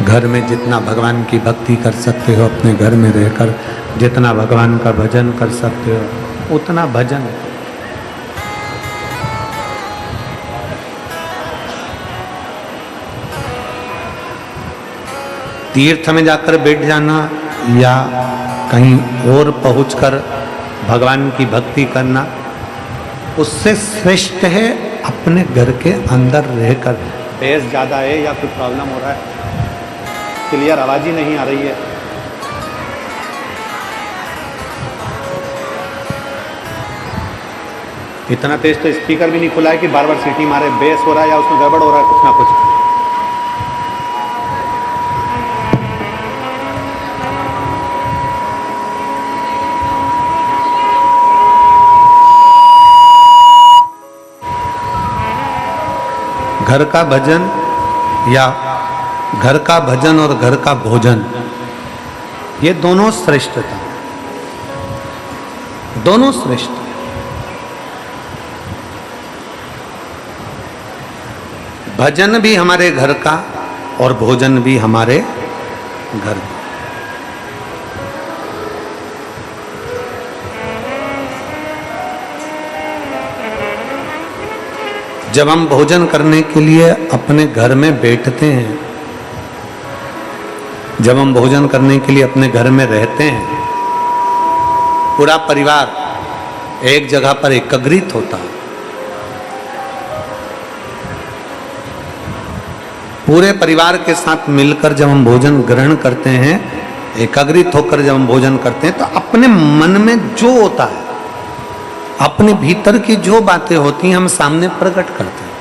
घर में जितना भगवान की भक्ति कर सकते हो, अपने घर में रहकर जितना भगवान का भजन कर सकते हो उतना भजन। तीर्थ में जाकर बैठ जाना या कहीं और पहुंचकर भगवान की भक्ति करना, उससे श्रेष्ठ है अपने घर के अंदर रहकर। बेस ज़्यादा है या कुछ प्रॉब्लम हो रहा है? क्लियर आवाज़ ही नहीं आ रही है। इतना तेज तो स्पीकर भी नहीं खुला है कि बार बार सीटी मारे। बेस हो रहा है या उसमें गड़बड़ हो रहा है कुछ ना कुछ। घर का भजन या घर का भजन और घर का भोजन, ये दोनों श्रेष्ठता, दोनों श्रेष्ठ। भजन भी हमारे घर का और भोजन भी हमारे घर का। जब हम भोजन करने के लिए अपने घर में बैठते हैं, जब हम भोजन करने के लिए अपने घर में रहते हैं, पूरा परिवार एक जगह पर एकत्रित होता है। पूरे परिवार के साथ मिलकर जब हम भोजन ग्रहण करते हैं, एकत्रित होकर जब हम भोजन करते हैं, तो अपने मन में जो होता है, अपने भीतर की जो बातें होती हैं, हम सामने प्रकट करते हैं।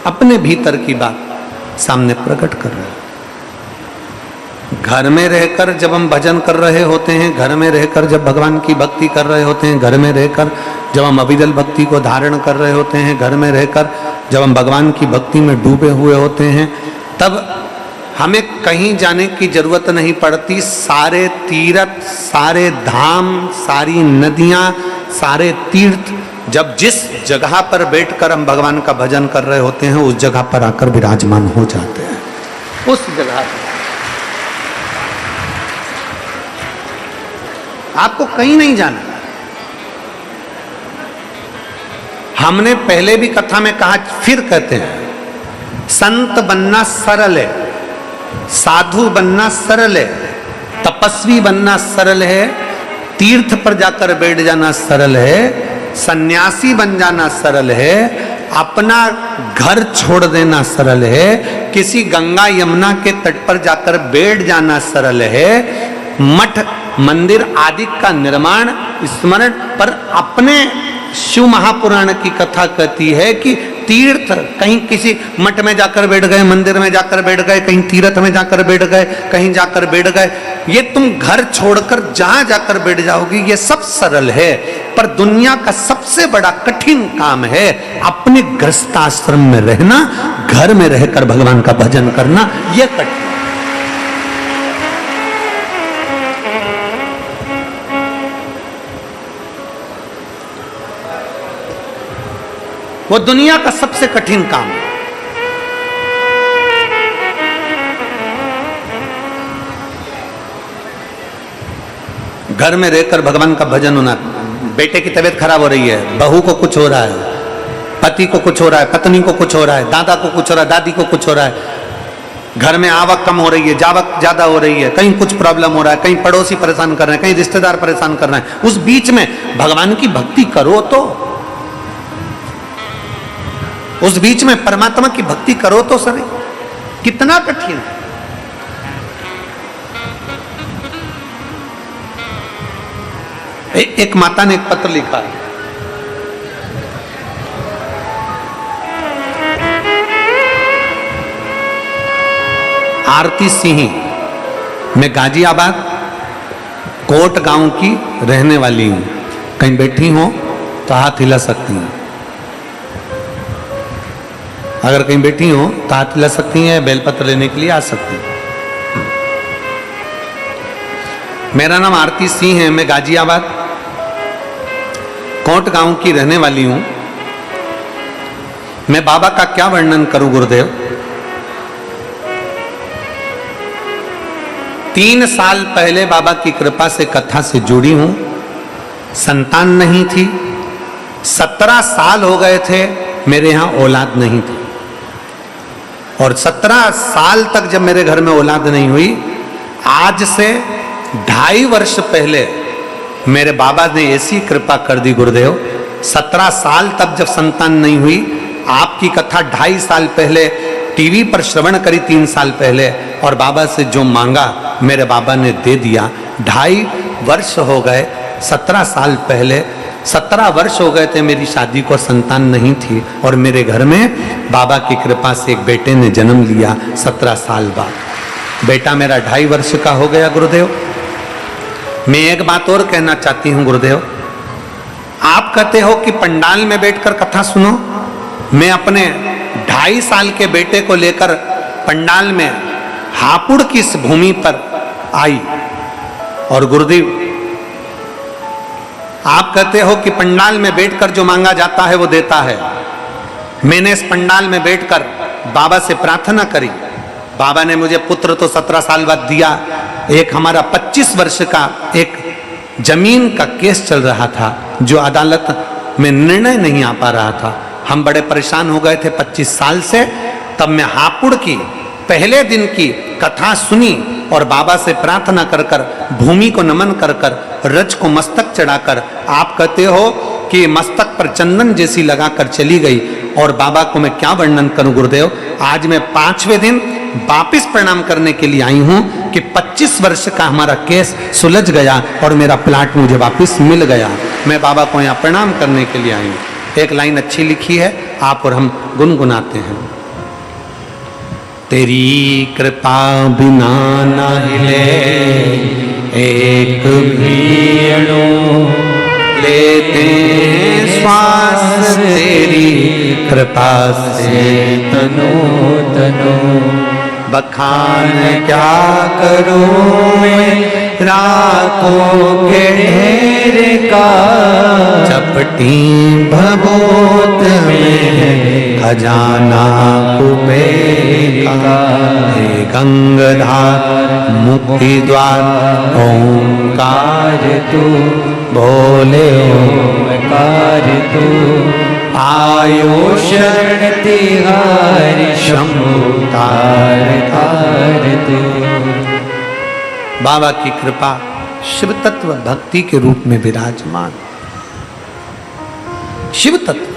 अपने भीतर की बात सामने प्रकट कर रहे हैं। घर में रहकर जब हम भजन कर रहे होते हैं, घर में रहकर जब भगवान की भक्ति कर रहे होते हैं, घर में रहकर जब हम अविदल भक्ति को धारण कर रहे होते हैं, घर में रहकर जब हम भगवान की भक्ति में डूबे हुए होते हैं, तब हमें कहीं जाने की जरूरत नहीं पड़ती। सारे तीर्थ, सारे धाम, सारी नदियाँ, सारे तीर्थ जब जिस जगह पर बैठकर हम भगवान का भजन कर रहे होते हैं, उस जगह पर आकर विराजमान हो जाते हैं। उस जगह पर आपको कहीं नहीं जाना। हमने पहले भी कथा में कहा, फिर कहते हैं, संत बनना सरल है, साधु बनना सरल है, तपस्वी बनना सरल है, तीर्थ पर जाकर बैठ जाना सरल है, सन्यासी बन जाना सरल है, अपना घर छोड़ देना सरल है, किसी गंगा यमुना के तट पर जाकर बैठ जाना सरल है, मठ मंदिर आदि का निर्माण स्मरण पर अपने शिव महापुराण की कथा कहती है कि तीर्थ, कहीं किसी मठ में जाकर बैठ गए, मंदिर में जाकर बैठ गए, कहीं तीर्थ में जाकर बैठ गए, कहीं जाकर बैठ गए, ये तुम घर छोड़कर जहां जाकर बैठ जाओगे, ये सब सरल है। पर दुनिया का सबसे बड़ा कठिन काम है अपने गृहस्थाश्रम में रहना, घर में रहकर भगवान का भजन करना, यह कठिन। वो दुनिया का सबसे कठिन काम है। घर में रहकर भगवान का भजन होना। बेटे की तबीयत खराब हो रही है, बहू को कुछ हो रहा है, पति को कुछ हो रहा है, पत्नी को कुछ हो रहा है, दादा को कुछ हो रहा है, दादी को कुछ हो रहा है, घर में आवक कम हो रही है, जावक ज्यादा हो रही है, कहीं कुछ प्रॉब्लम हो रहा है, कहीं पड़ोसी परेशान कर रहे हैं, कहीं रिश्तेदार परेशान कर रहे हैं। उस बीच में भगवान की भक्ति करो तो, उस बीच में परमात्मा की भक्ति करो तो सर, कितना कठिन है। एक माता ने एक पत्र लिखा, आरती सिंह, मैं गाजियाबाद कोट गांव की रहने वाली हूं, कहीं बैठी हो तो हाथ हिला सकती हैं। अगर कहीं बैठी हो तो हाथ हिला सकती हैं, बेलपत्र लेने के लिए आ सकती हैं। मेरा नाम आरती सिंह है, मैं गाजियाबाद कोट गांव की रहने वाली हूं। मैं बाबा का क्या वर्णन करूं गुरुदेव। 3 साल पहले बाबा की कृपा से कथा से जुड़ी हूं, संतान नहीं थी। 17 साल हो गए थे, मेरे यहां औलाद नहीं थी, और 17 साल तक जब मेरे घर में औलाद नहीं हुई, आज से 2.5 वर्ष पहले मेरे बाबा ने ऐसी कृपा कर दी गुरुदेव। 17 साल तक जब संतान नहीं हुई, आपकी कथा 2.5 साल पहले टीवी पर श्रवण करी, 3 साल पहले, और बाबा से जो मांगा मेरे बाबा ने दे दिया। 2.5 वर्ष हो गए, 17 साल पहले 17 वर्ष हो गए थे मेरी शादी को, संतान नहीं थी, और मेरे घर में बाबा की कृपा से एक बेटे ने जन्म लिया 17 साल बाद। बेटा मेरा 2.5 वर्ष का हो गया गुरुदेव। मैं एक बात और कहना चाहती हूं गुरुदेव, आप कहते हो कि पंडाल में बैठकर कथा सुनो, मैं अपने 2.5 साल के बेटे को लेकर पंडाल में हापुड़ की इस भूमि पर आई, और गुरुदेव आप कहते हो कि पंडाल में बैठकर जो मांगा जाता है वो देता है। मैंने इस पंडाल में बैठकर बाबा से प्रार्थना करी, बाबा ने मुझे पुत्र तो 17 साल बाद दिया। एक हमारा 25 वर्ष का एक जमीन का केस चल रहा था, जो अदालत में निर्णय नहीं आ पा रहा था। हम बड़े परेशान हो गए थे 25 साल से। तब मैं हापुड़ की पहले दिन की कथा सुनी और बाबा से प्रार्थना कर कर, भूमि को नमन कर कर, रज को मस्तक चढ़ाकर, आप कहते हो कि मस्तक पर चंदन जैसी लगाकर चली गई। और बाबा को मैं क्या वर्णन करूं गुरुदेव, आज मैं 5वें दिन वापिस प्रणाम करने के लिए आई हूं कि 25 वर्ष का हमारा केस सुलझ गया और मेरा प्लाट मुझे वापिस मिल गया। मैं बाबा को यहाँ प्रणाम करने के लिए आई हूं। एक लाइन अच्छी लिखी है, आप और हम गुनगुनाते हैं। तेरी कृपा बिना न हिले एक भी अणु, लेते श्वास तेरी कृपा से तनो तनो। बखान क्या करूं मैं रातों के ढेर का, चपटी भभूत में खजाना कुबेर का। हे गंगाधार मुक्ति द्वार ओंकार तू, बोले ओंकार तू। आयो शरण तिहारी शंभु तार तार तू। बाबा की कृपा शिव तत्व भक्ति के रूप में विराजमान। शिव तत्व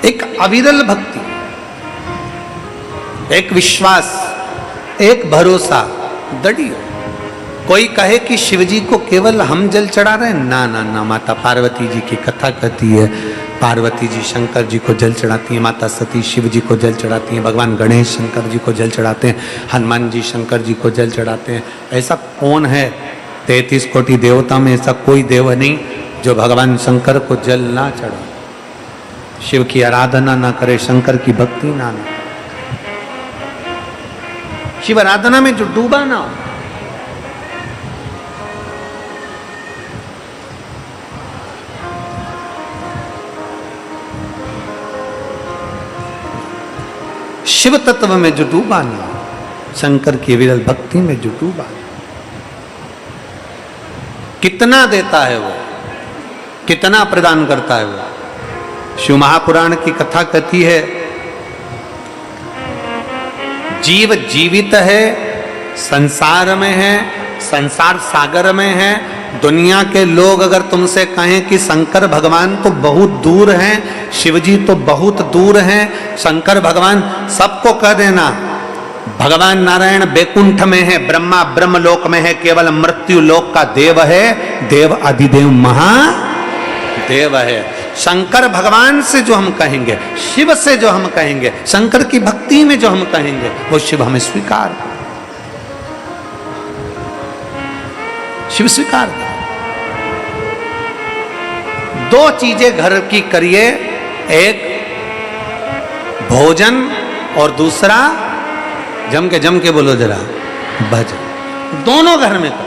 एक अविरल भक्ति, एक विश्वास, एक भरोसा। दृढ़ कोई कहे कि शिव जी को केवल हम जल चढ़ा रहे हैं, ना ना ना, माता पार्वती जी की कथा कहती है। पार्वती जी शंकर जी को जल चढ़ाती हैं, माता सती शिव जी को जल चढ़ाती हैं, भगवान गणेश शंकर जी को जल चढ़ाते हैं, हनुमान जी शंकर जी को जल चढ़ाते हैं। ऐसा कौन है 33 कोटि देवता में ऐसा कोई देव नहीं जो भगवान शंकर को जल ना चढ़ा, शिव की आराधना ना करे, शंकर की भक्ति ना ना, शिव आराधना में जो डूबा ना हो। शिव तत्व में जो डूबा ना, शंकर की विरल भक्ति में जो डूबा, कितना देता है वो, कितना प्रदान करता है वो। शिव महापुराण की कथा कहती है, जीव जीवित है, संसार में है, संसार सागर में है। दुनिया के लोग अगर तुमसे कहें कि शंकर भगवान तो बहुत दूर हैं, शिव जी तो बहुत दूर हैं, शंकर भगवान, सबको कह देना भगवान नारायण बैकुंठ में है, ब्रह्मा ब्रह्मलोक में है, केवल मृत्यु लोक का देव है, देव अधिदेव महादेव है। शंकर भगवान से जो हम कहेंगे, शिव से जो हम कहेंगे, शंकर की भक्ति में जो हम कहेंगे, वो शिव हमें स्वीकार, शिव स्वीकार। दो चीजें घर की करिए, एक भोजन और दूसरा जम के बोलो जरा भजन। दोनों घर में करो।